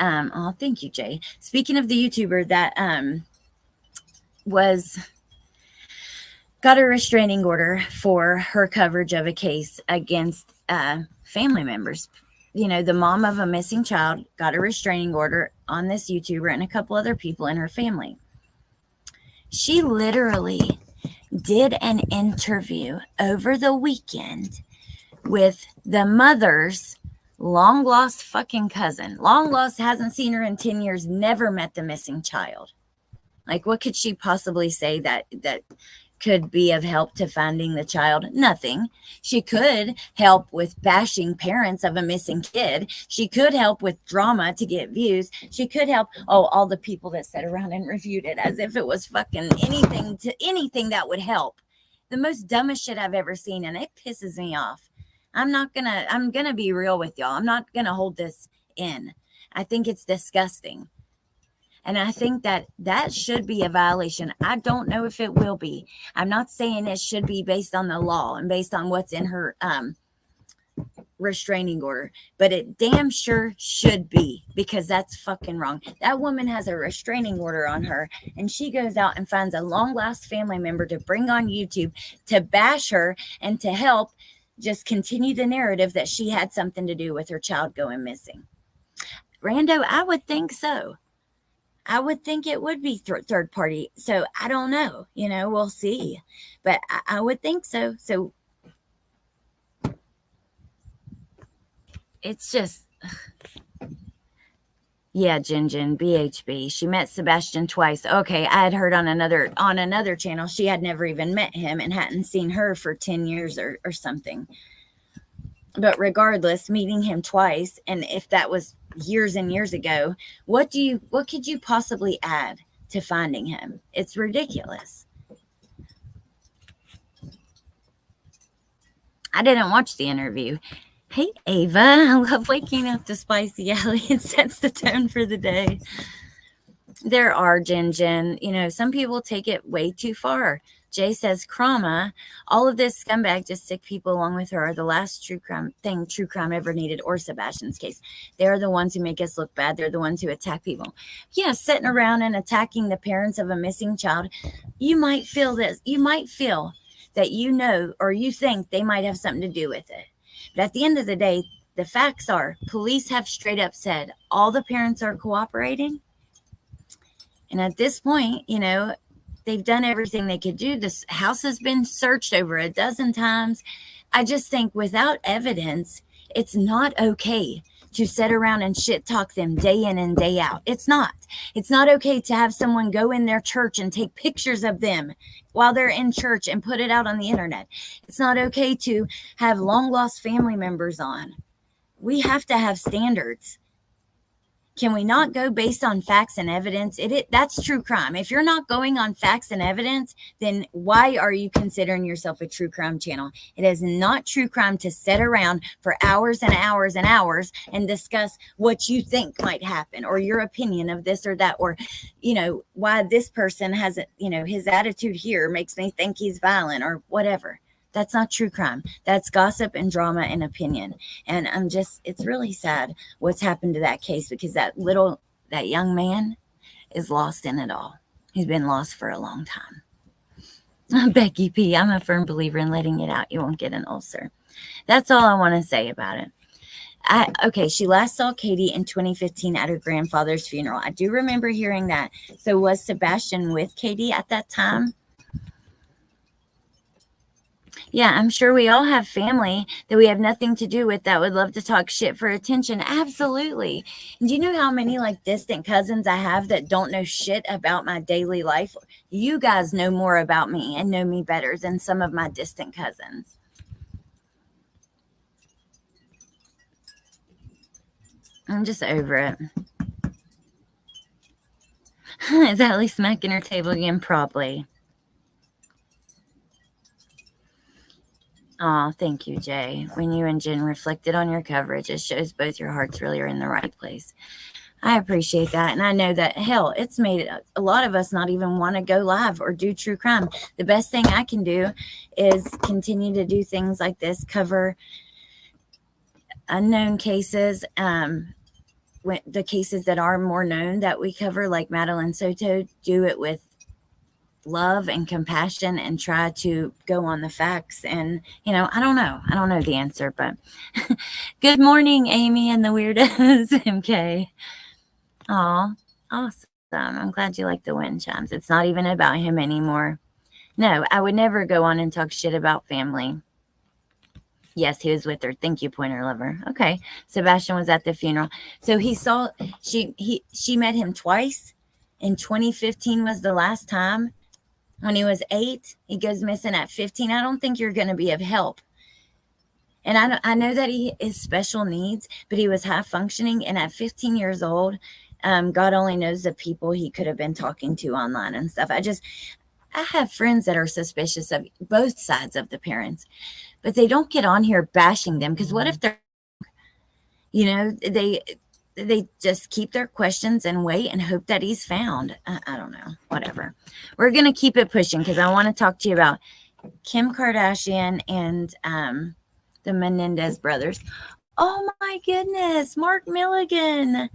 thank you, Jay. Speaking of the YouTuber that got a restraining order for her coverage of a case against family members. The mom of a missing child got a restraining order on this YouTuber and a couple other people in her family. She literally did an interview over the weekend with the mothers long lost fucking cousin. Long lost, hasn't seen her in 10 years, never met the missing child. Like, what could she possibly say that could be of help to finding the child? Nothing. She could help with bashing parents of a missing kid. She could help with drama to get views. She could help, all the people that sat around and reviewed it as if it was fucking anything that would help. The most dumbest shit I've ever seen, and it pisses me off. I'm gonna be real with y'all. I'm not gonna hold this in. I think it's disgusting. And I think that should be a violation. I don't know if it will be. I'm not saying it should be based on the law and based on what's in her restraining order, but it damn sure should be, because that's fucking wrong. That woman has a restraining order on her, and she goes out and finds a long lost family member to bring on YouTube to bash her and to help just continue the narrative that she had something to do with her child going missing. Rando, I would think so. I would think it would be third party. So I don't know, we'll see. But I would think so. So it's just, yeah, Jinjin, BHB. She met Sebastian twice. Okay, I had heard on another channel she had never even met him and hadn't seen her for 10 years or something. But regardless, meeting him twice, and if that was years and years ago, what could you possibly add to finding him? It's ridiculous. I didn't watch the interview. Hey, Ava, I love waking up to Spicy Alley. It sets the tone for the day. There are, Jin. Some people take it way too far. Jay says, Krama, all of this scumbag just sick people along with her are the last true crime ever needed, or Sebastian's case. They're the ones who make us look bad. They're the ones who attack people. Yeah, sitting around and attacking the parents of a missing child. You might feel this. You might feel that or you think they might have something to do with it. But at the end of the day, the facts are police have straight up said all the parents are cooperating. And at this point, they've done everything they could do. This house has been searched over a dozen times. I just think without evidence, it's not okay to sit around and shit talk them day in and day out. It's not. It's not okay to have someone go in their church and take pictures of them while they're in church and put it out on the internet. It's not okay to have long lost family members on. We have to have standards. Can we not go based on facts and evidence? That's true crime. If you're not going on facts and evidence, then why are you considering yourself a true crime channel? It is not true crime to sit around for hours and hours and hours and discuss what you think might happen, or your opinion of this or that, or, why this person has, his attitude here makes me think he's violent or whatever. That's not true crime. That's gossip and drama and opinion. And it's really sad what's happened to that case, because that young man is lost in it all. He's been lost for a long time. Becky P, I'm a firm believer in letting it out. You won't get an ulcer. That's all I want to say about it. She last saw Katie in 2015 at her grandfather's funeral. I do remember hearing that. So was Sebastian with Katie at that time? Yeah, I'm sure we all have family that we have nothing to do with that would love to talk shit for attention. Absolutely. And do you know how many distant cousins I have that don't know shit about my daily life? You guys know more about me and know me better than some of my distant cousins. I'm just over it. Is Allie smacking her table again? Probably. Oh, thank you, Jay. When you and Jen reflected on your coverage, it shows both your hearts really are in the right place. I appreciate that. And I know that, hell, it's made a lot of us not even want to go live or do true crime. The best thing I can do is continue to do things like this, cover unknown cases, the cases that are more known that we cover, like Madeline Soto, do it with love and compassion and try to go on the facts. And I don't know the answer, but good morning, Amy and the weirdos. MK. Oh, awesome. I'm glad you like the wind chimes. It's not even about him anymore. No, I would never go on and talk shit about family. Yes, he was with her. Thank you, Pointer Lover. Okay. Sebastian was at the funeral. So she met him twice. In 2015 was the last time. When he was 8, he goes missing at 15. I don't think you're going to be of help. And I know that he is special needs, but he was high functioning. And at 15 years old, God only knows the people he could have been talking to online and stuff. I have friends that are suspicious of both sides of the parents, but they don't get on here bashing them, because what if they're, they just keep their questions and wait and hope that he's found. I don't know, whatever. We're going to keep it pushing, because I want to talk to you about Kim Kardashian and the Menendez brothers. Oh my goodness, Mark Milligan.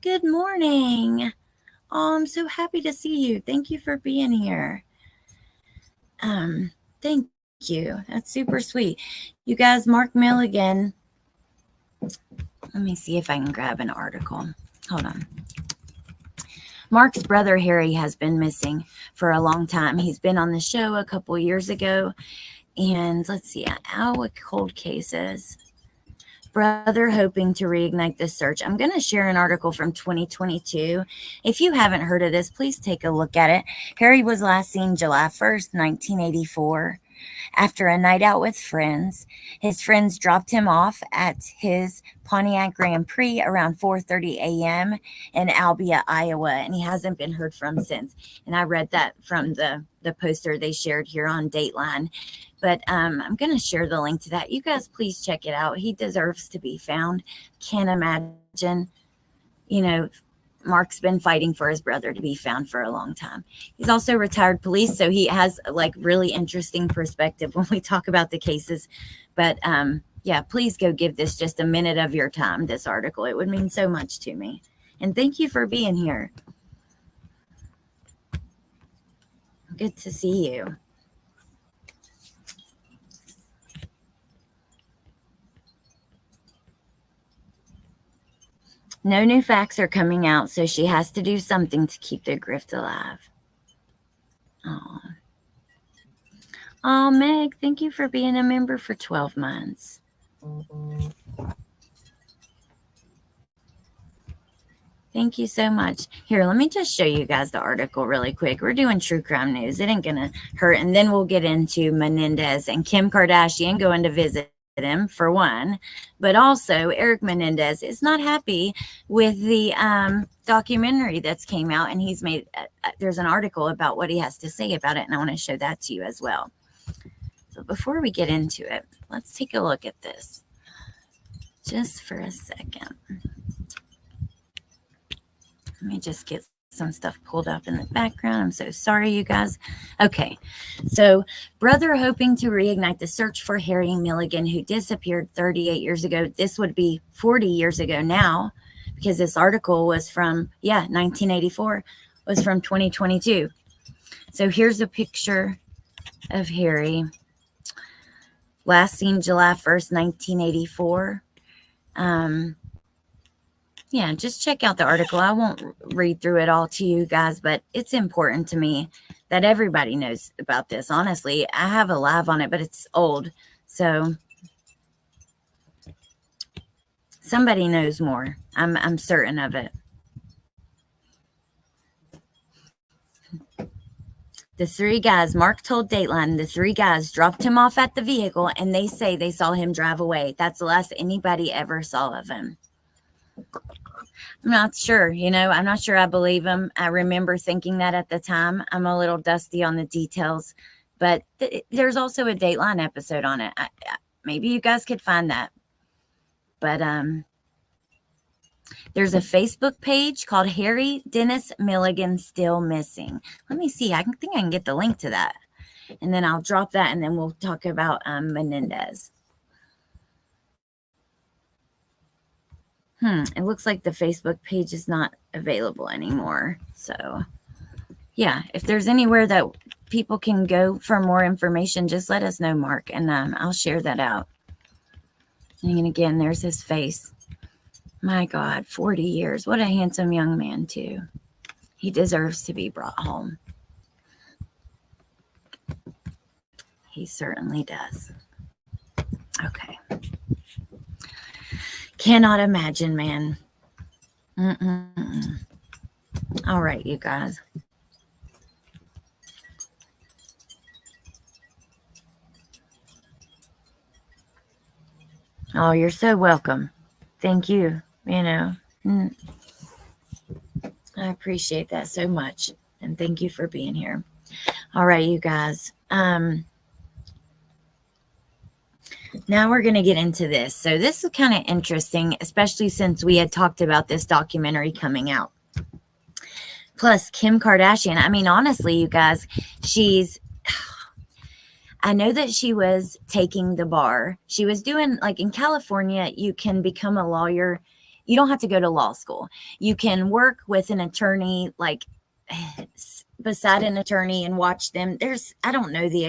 Good morning. Oh, I'm so happy to see you. Thank you for being here. Thank you. That's super sweet. You guys, Mark Milligan. Let me see if I can grab an article. Hold on. Mark's brother Harry has been missing for a long time. He's been on the show a couple years ago. And let's see, our cold cases. Brother hoping to reignite the search. I'm going to share an article from 2022. If you haven't heard of this, please take a look at it. Harry was last seen July 1st, 1984. After a night out with friends, his friends dropped him off at his Pontiac Grand Prix around 4:30 a.m. in Albia, Iowa, and he hasn't been heard from since. And I read that from the poster they shared here on Dateline. But I'm going to share the link to that. You guys, please check it out. He deserves to be found. Can't imagine, Mark's been fighting for his brother to be found for a long time. He's also retired police, so he has like really interesting perspective when we talk about the cases. But yeah, please go give this just a minute of your time, this article. It would mean so much to me. And thank you for being here. Good to see you. No new facts are coming out, so she has to do something to keep the grift alive. Oh, Meg, thank you for being a member for 12 months. Thank you so much. Here, let me just show you guys the article really quick. We're doing true crime news. It ain't going to hurt. And then we'll get into Menendez and Kim Kardashian going to visit him, for one. But also, Eric Menendez is not happy with the documentary that's came out. And he's made, there's an article about what he has to say about it. And I want to show that to you as well. So before we get into it, let's take a look at this just for a second. Let me just get some stuff pulled up in the background. I'm so sorry, you guys. Okay, so brother hoping to reignite the search for Harry Milligan, who disappeared 38 years ago. This would be 40 years ago now, because this article was from, 1984, was from 2022. So here's a picture of Harry. Last seen July 1st, 1984. Yeah, just check out the article. I won't read through it all to you guys, but it's important to me that everybody knows about this. Honestly, I have a live on it, but it's old. So somebody knows more. I'm certain of it. The three guys, Mark told Dateline, the three guys dropped him off at the vehicle, and they say they saw him drive away. That's the last anybody ever saw of him. I'm not sure, I'm not sure I believe him. I remember thinking that at the time. I'm a little dusty on the details, but there's also a Dateline episode on it. Maybe you guys could find that. But there's a Facebook page called Harry Dennis Milligan Still Missing. Let me see. I think I can get the link to that. And then I'll drop that, and then we'll talk about Menendez. It looks like the Facebook page is not available anymore. So, yeah, if there's anywhere that people can go for more information, just let us know, Mark, and I'll share that out. And again, there's his face. My God, 40 years. What a handsome young man, too. He deserves to be brought home. He certainly does. Okay. Cannot imagine, man. Mm-mm-mm. All right, you guys. Oh, you're so welcome. Thank you. I appreciate that so much. And thank you for being here. All right, you guys. Now we're going to get into this. So this is kind of interesting, especially since we had talked about this documentary coming out. Plus, Kim Kardashian. I mean, honestly, you guys, I know that she was taking the bar. She was doing, like in California, you can become a lawyer. You don't have to go to law school. You can work with an attorney, like beside an attorney, and watch them. I don't know the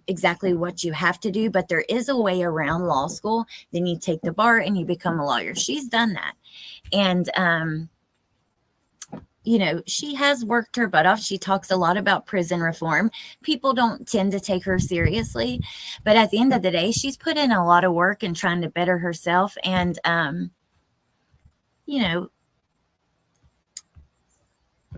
exactly what you have to do, but there is a way around law school. Then you take the bar and you become a lawyer. She's done that. And, she has worked her butt off. She talks a lot about prison reform. People don't tend to take her seriously, but at the end of the day, she's put in a lot of work and trying to better herself. And,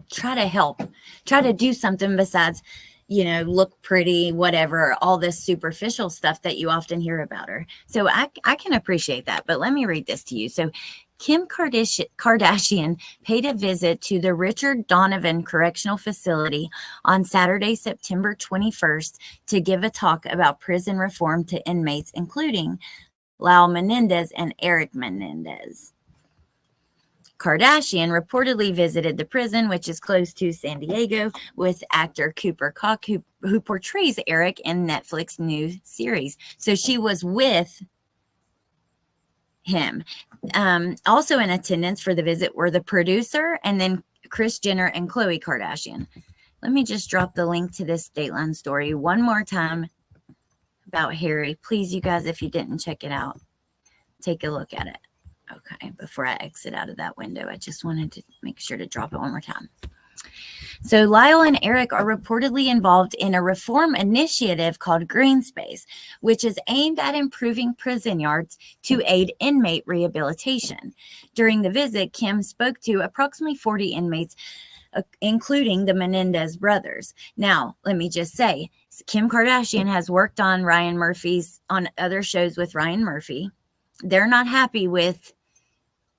try to help, try to do something besides, look pretty, whatever, all this superficial stuff that you often hear about her. So I can appreciate that. But let me read this to you. So Kim Kardashian paid a visit to the Richard Donovan Correctional Facility on Saturday, September 21st, to give a talk about prison reform to inmates, including Lyle Menendez and Eric Menendez. Kardashian reportedly visited the prison, which is close to San Diego, with actor Cooper Cook, who portrays Eric in Netflix new series. So she was with him. Also in attendance for the visit were the producer and then Kris Jenner and Khloe Kardashian. Let me just drop the link to this Dateline story one more time about Harry. Please, you guys, if you didn't check it out, take a look at it. Okay, before I exit out of that window, I just wanted to make sure to drop it one more time. So Lyle and Eric are reportedly involved in a reform initiative called Green Space, which is aimed at improving prison yards to aid inmate rehabilitation. During the visit, Kim spoke to approximately 40 inmates, including the Menendez brothers. Now, let me just say, Kim Kardashian has worked on other shows with Ryan Murphy. They're not happy with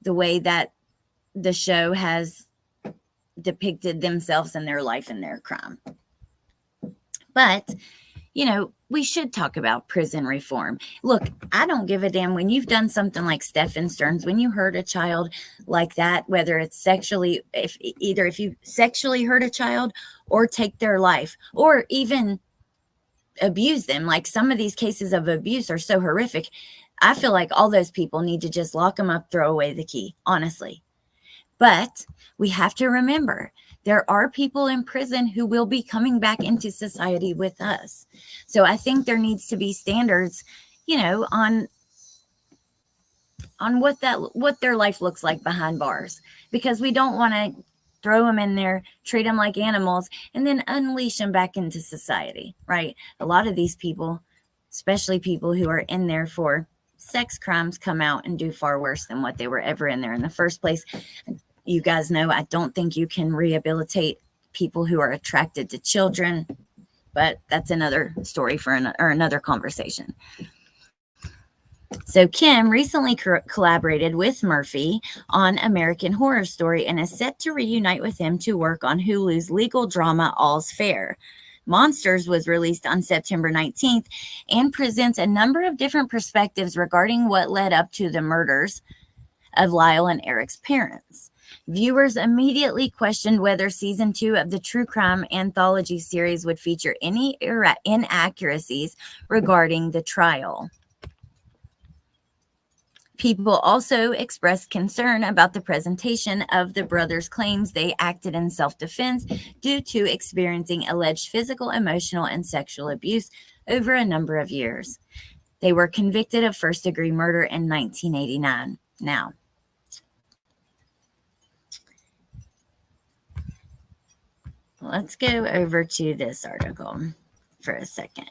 the way that the show has depicted themselves and their life and their crime. But, we should talk about prison reform. Look, I don't give a damn when you've done something like Stephen Stearns, when you hurt a child like that, whether it's sexually, if you sexually hurt a child or take their life or even abuse them. Like some of these cases of abuse are so horrific. I feel like all those people need to just lock them up, throw away the key, honestly. But we have to remember there are people in prison who will be coming back into society with us. So I think there needs to be standards, on what their life looks like behind bars, because we don't want to throw them in there, treat them like animals, and then unleash them back into society, right? A lot of these people, especially people who are in there for sex crimes, come out and do far worse than what they were ever in there in the first place. You guys know I don't think you can rehabilitate people who are attracted to children, but that's another story for another conversation. So Kim recently collaborated with Murphy on American Horror Story and is set to reunite with him to work on Hulu's legal drama All's Fair. Monsters was released on September 19th and presents a number of different perspectives regarding what led up to the murders of Lyle and Eric's parents. Viewers immediately questioned whether season 2 of the true crime anthology series would feature any inaccuracies regarding the trial. People also expressed concern about the presentation of the brothers' claims they acted in self-defense due to experiencing alleged physical, emotional, and sexual abuse over a number of years. They were convicted of first-degree murder in 1989. Now, let's go over to this article. for a second.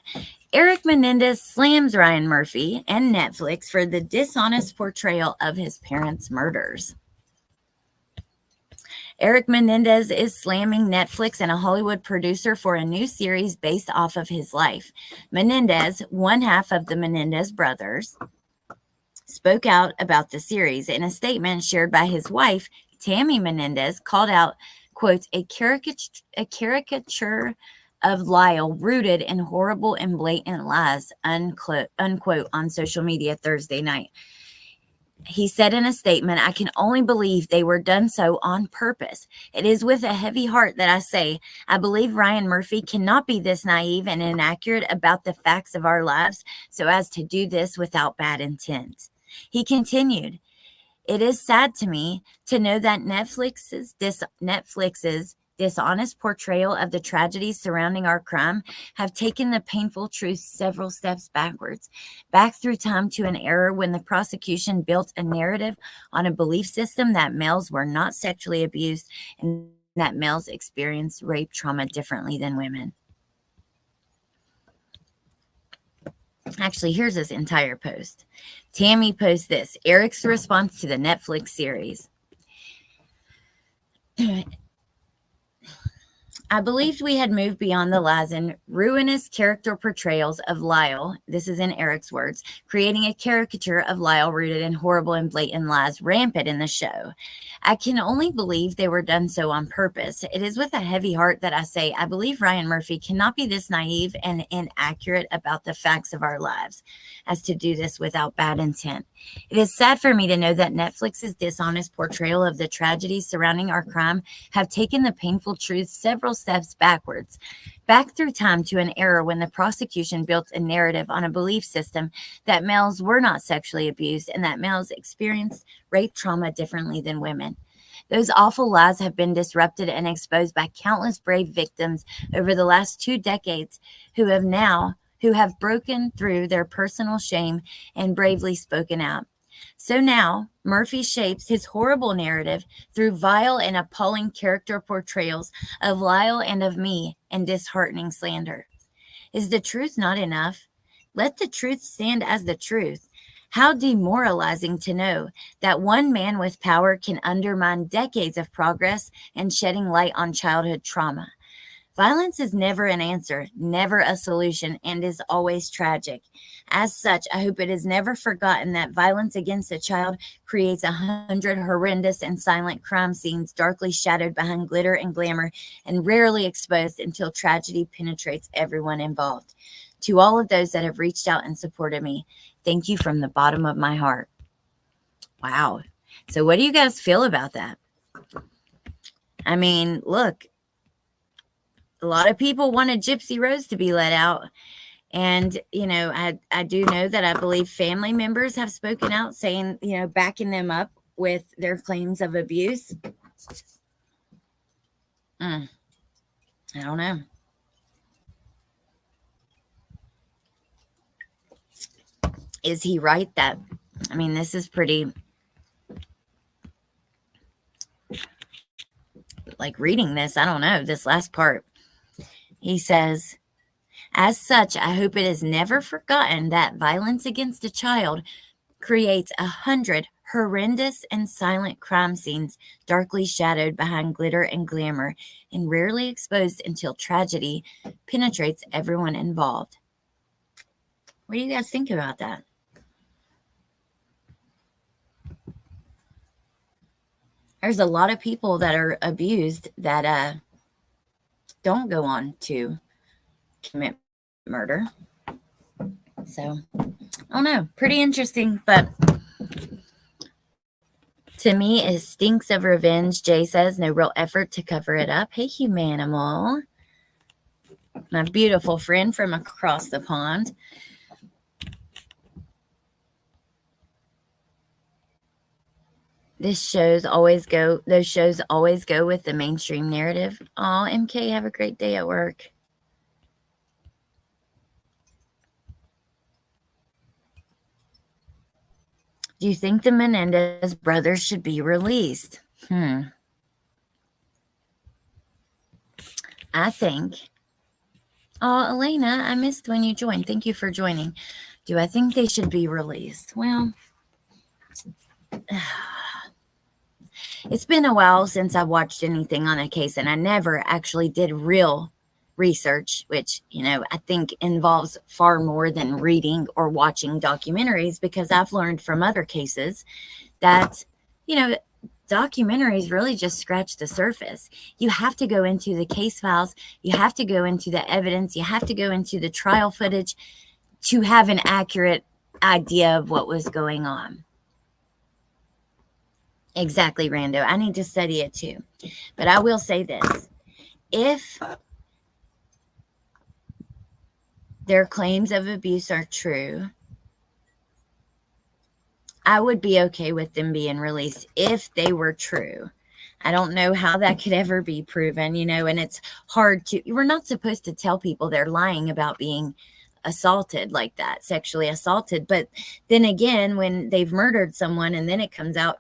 Eric Menendez slams Ryan Murphy and Netflix for the dishonest portrayal of his parents' murders. Eric Menendez is slamming Netflix and a Hollywood producer for a new series based off of his life. Menendez, one half of the Menendez brothers, spoke out about the series. In a statement shared by his wife, Tammy Menendez called out, quote, a caricature of Lyle rooted in horrible and blatant lies, unquote, on social media Thursday night. He said in a statement, I can only believe they were done so on purpose. It is with a heavy heart that I say, I believe Ryan Murphy cannot be this naive and inaccurate about the facts of our lives so as to do this without bad intent. He continued, it is sad to me to know that Netflix's dishonest portrayal of the tragedies surrounding our crime have taken the painful truth several steps backwards, back through time to an era when the prosecution built a narrative on a belief system that males were not sexually abused and that males experience rape trauma differently than women. Actually, here's this entire post. Tammy posts this, Eric's response to the Netflix series. I believed we had moved beyond the lies and ruinous character portrayals of Lyle. This is in Eric's words, creating a caricature of Lyle rooted in horrible and blatant lies rampant in the show. I can only believe they were done so on purpose. It is with a heavy heart that I say, I believe Ryan Murphy cannot be this naive and inaccurate about the facts of our lives as to do this without bad intent. It is sad for me to know that Netflix's dishonest portrayal of the tragedies surrounding our crime have taken the painful truth several steps backwards, back through time to an era when the prosecution built a narrative on a belief system that males were not sexually abused and that males experienced rape trauma differently than women. Those awful lies have been disrupted and exposed by countless brave victims over the last 2 decades who have broken through their personal shame and bravely spoken out. So now, Murphy shapes his horrible narrative through vile and appalling character portrayals of Lyle and of me and disheartening slander. Is the truth not enough? Let the truth stand as the truth. How demoralizing to know that one man with power can undermine decades of progress and shedding light on childhood trauma. Violence is never an answer, never a solution, and is always tragic. As such, I hope it is never forgotten that violence against a child creates 100 horrendous and silent crime scenes darkly shadowed behind glitter and glamour and rarely exposed until tragedy penetrates everyone involved. To all of those that have reached out and supported me, thank you from the bottom of my heart. Wow. So what do you guys feel about that? I mean, look. A lot of people wanted Gypsy Rose to be let out. And, you know, I do know that I believe family members have spoken out saying, you know, backing them up with their claims of abuse. I don't know. Is he right that, I mean, this is pretty, like reading this, I don't know, this last part. He says, as such, I hope it is never forgotten that violence against a child creates 100 horrendous and silent crime scenes darkly shadowed behind glitter and glamour and rarely exposed until tragedy penetrates everyone involved. What do you guys think about that? There's a lot of people that are abused that don't go on to commit murder. So, I don't know. Pretty interesting, but to me, it stinks of revenge. Jay says, no real effort to cover it up. Hey, Humanimal. My beautiful friend from across the pond. Those shows always go with the mainstream narrative. Oh, MK, have a great day at work. Do you think the Menendez brothers should be released? I think Oh, Elena, I missed when you joined. Thank you for joining. Do I think they should be released? Well, it's been a while since I watched anything on a case, and I never actually did real research, which, I think involves far more than reading or watching documentaries, because I've learned from other cases that, you know, documentaries really just scratch the surface. You have to go into the case files, you have to go into the evidence, you have to go into the trial footage to have an accurate idea of what was going on. Exactly, Rando. I need to study it too. But I will say this. If their claims of abuse are true, I would be okay with them being released if they were true. I don't know how that could ever be proven, and it's hard to, we're not supposed to tell people they're lying about being assaulted like that, sexually assaulted. But then again, when they've murdered someone and then it comes out,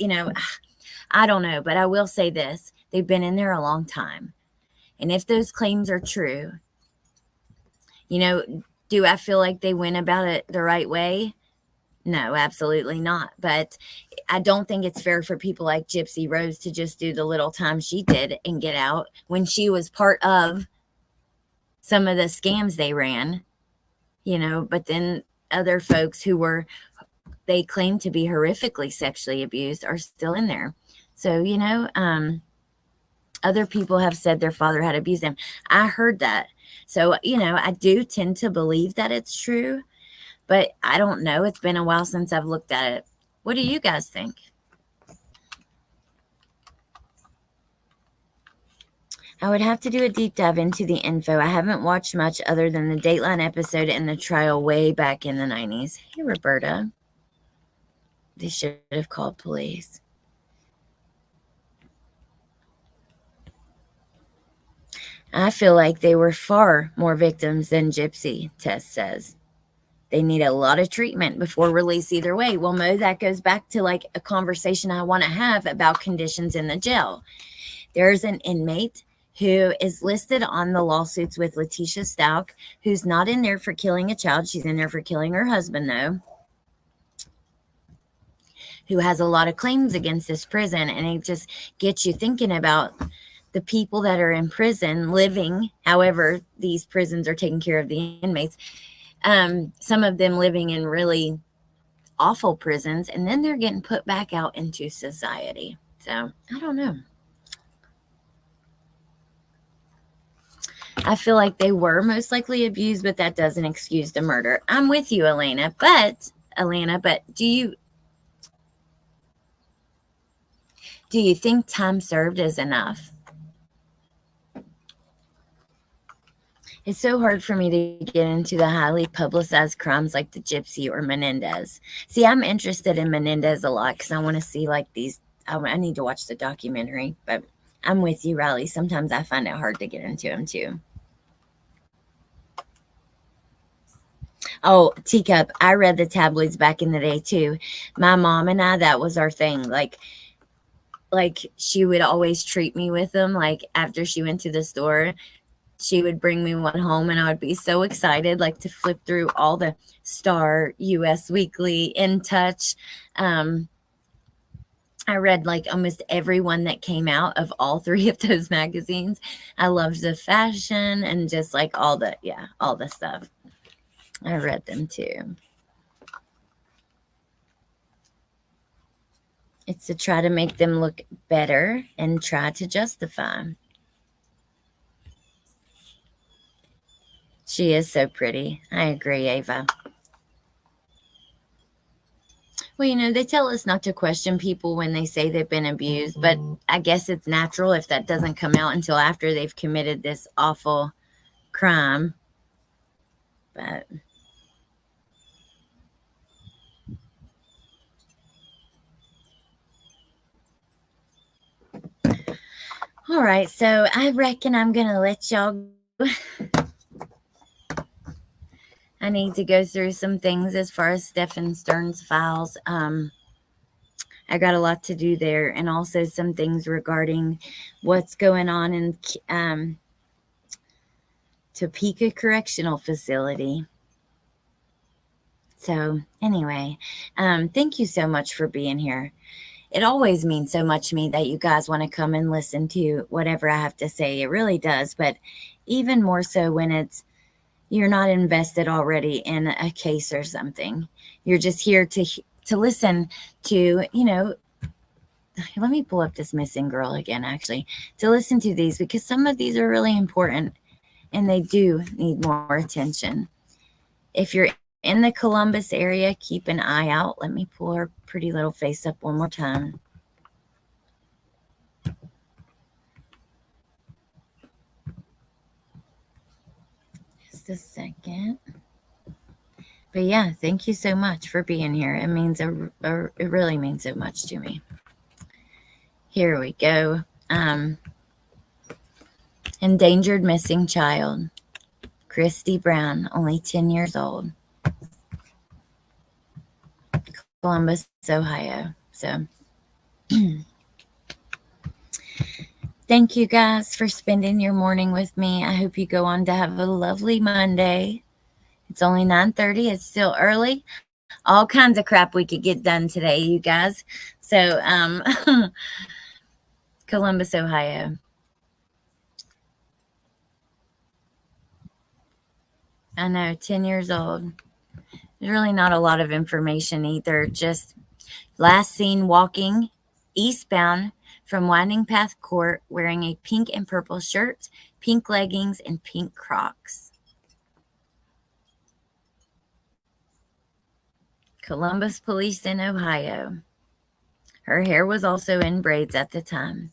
I don't know. But I will say this, they've been in there a long time. And if those claims are true, do I feel like they went about it the right way? No, absolutely not. But I don't think it's fair for people like Gypsy Rose to just do the little time she did and get out when she was part of some of the scams they ran, but then other folks who they claim to be horrifically sexually abused are still in there. So, other people have said their father had abused them. I heard that. So, I do tend to believe that it's true, but I don't know. It's been a while since I've looked at it. What do you guys think? I would have to do a deep dive into the info. I haven't watched much other than the Dateline episode and the trial way back in the 90s. Hey, Roberta. They should have called police. I feel like they were far more victims than Gypsy, Tess says. They need a lot of treatment before release either way. Well, Mo, that goes back to like a conversation I want to have about conditions in the jail. There's an inmate who is listed on the lawsuits with Letitia Stout, who's not in there for killing a child. She's in there for killing her husband, though, who has a lot of claims against this prison. And it just gets you thinking about the people that are in prison living, however these prisons are taking care of the inmates. Some of them living in really awful prisons, and then they're getting put back out into society. So I don't know. I feel like they were most likely abused, but that doesn't excuse the murder. I'm with you, Alana, but do you think time served is enough? It's so hard for me to get into the highly publicized crimes like the Gypsy or Menendez. See, I'm interested in Menendez a lot because I want to see like these. I need to watch the documentary, but I'm with you, Riley. Sometimes I find it hard to get into him too. Oh, Teacup, I read the tabloids back in the day too. My mom and I, that was our thing. Like she would always treat me with them. Like after she went to the store, she would bring me one home and I would be so excited, like to flip through all the Star, US Weekly, In Touch. I read like almost every one that came out of all three of those magazines. I loved the fashion and just like all the stuff. I read them too. It's to try to make them look better and try to justify. She is so pretty. I agree, Ava. Well, they tell us not to question people when they say they've been abused, but I guess it's natural if that doesn't come out until after they've committed this awful crime. But all right, so I reckon I'm going to let y'all go. I need to go through some things as far as Stephen Stern's files. I got a lot to do there, and also some things regarding what's going on in Topeka Correctional Facility. So anyway, thank you so much for being here. It always means so much to me that you guys want to come and listen to whatever I have to say. It really does. But even more so when you're not invested already in a case or something. You're just here to listen to, let me pull up this missing girl again, actually, to listen to these, because some of these are really important and they do need more attention. If you're in the Columbus area, keep an eye out. Let me pull her pretty little face up one more time. Just a second. But yeah, thank you so much for being here. It means it really means so much to me. Here we go. Endangered missing child. Christy Brown, only 10 years old. Columbus, Ohio. So thank you guys for spending your morning with me. I hope you go on to have a lovely Monday. It's only 9:30. It's still early. All kinds of crap we could get done today, you guys. So Columbus, Ohio. I know, 10 years old. There's really not a lot of information either. Just last seen walking eastbound from Winding Path Court wearing a pink and purple shirt, pink leggings, and pink Crocs. Columbus police in Ohio. Her hair was also in braids at the time.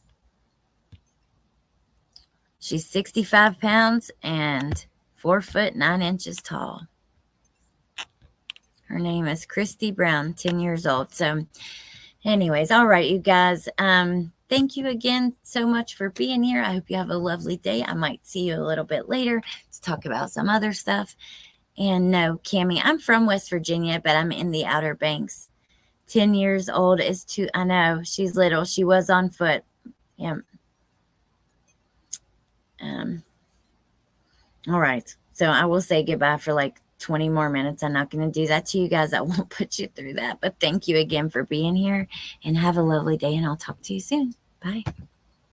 She's 65 pounds and 4'9" tall. Her name is Christy Brown, 10 years old. So anyways, all right, you guys. Thank you again so much for being here. I hope you have a lovely day. I might see you a little bit later to talk about some other stuff. And no, Cammie, I'm from West Virginia, but I'm in the Outer Banks. 10 years old is too, I know, she's little. She was on foot. Yeah. All right. So I will say goodbye for like 20 more minutes. I'm not going to do that to you guys. I won't put you through that. But thank you again for being here and have a lovely day. And I'll talk to you soon. Bye.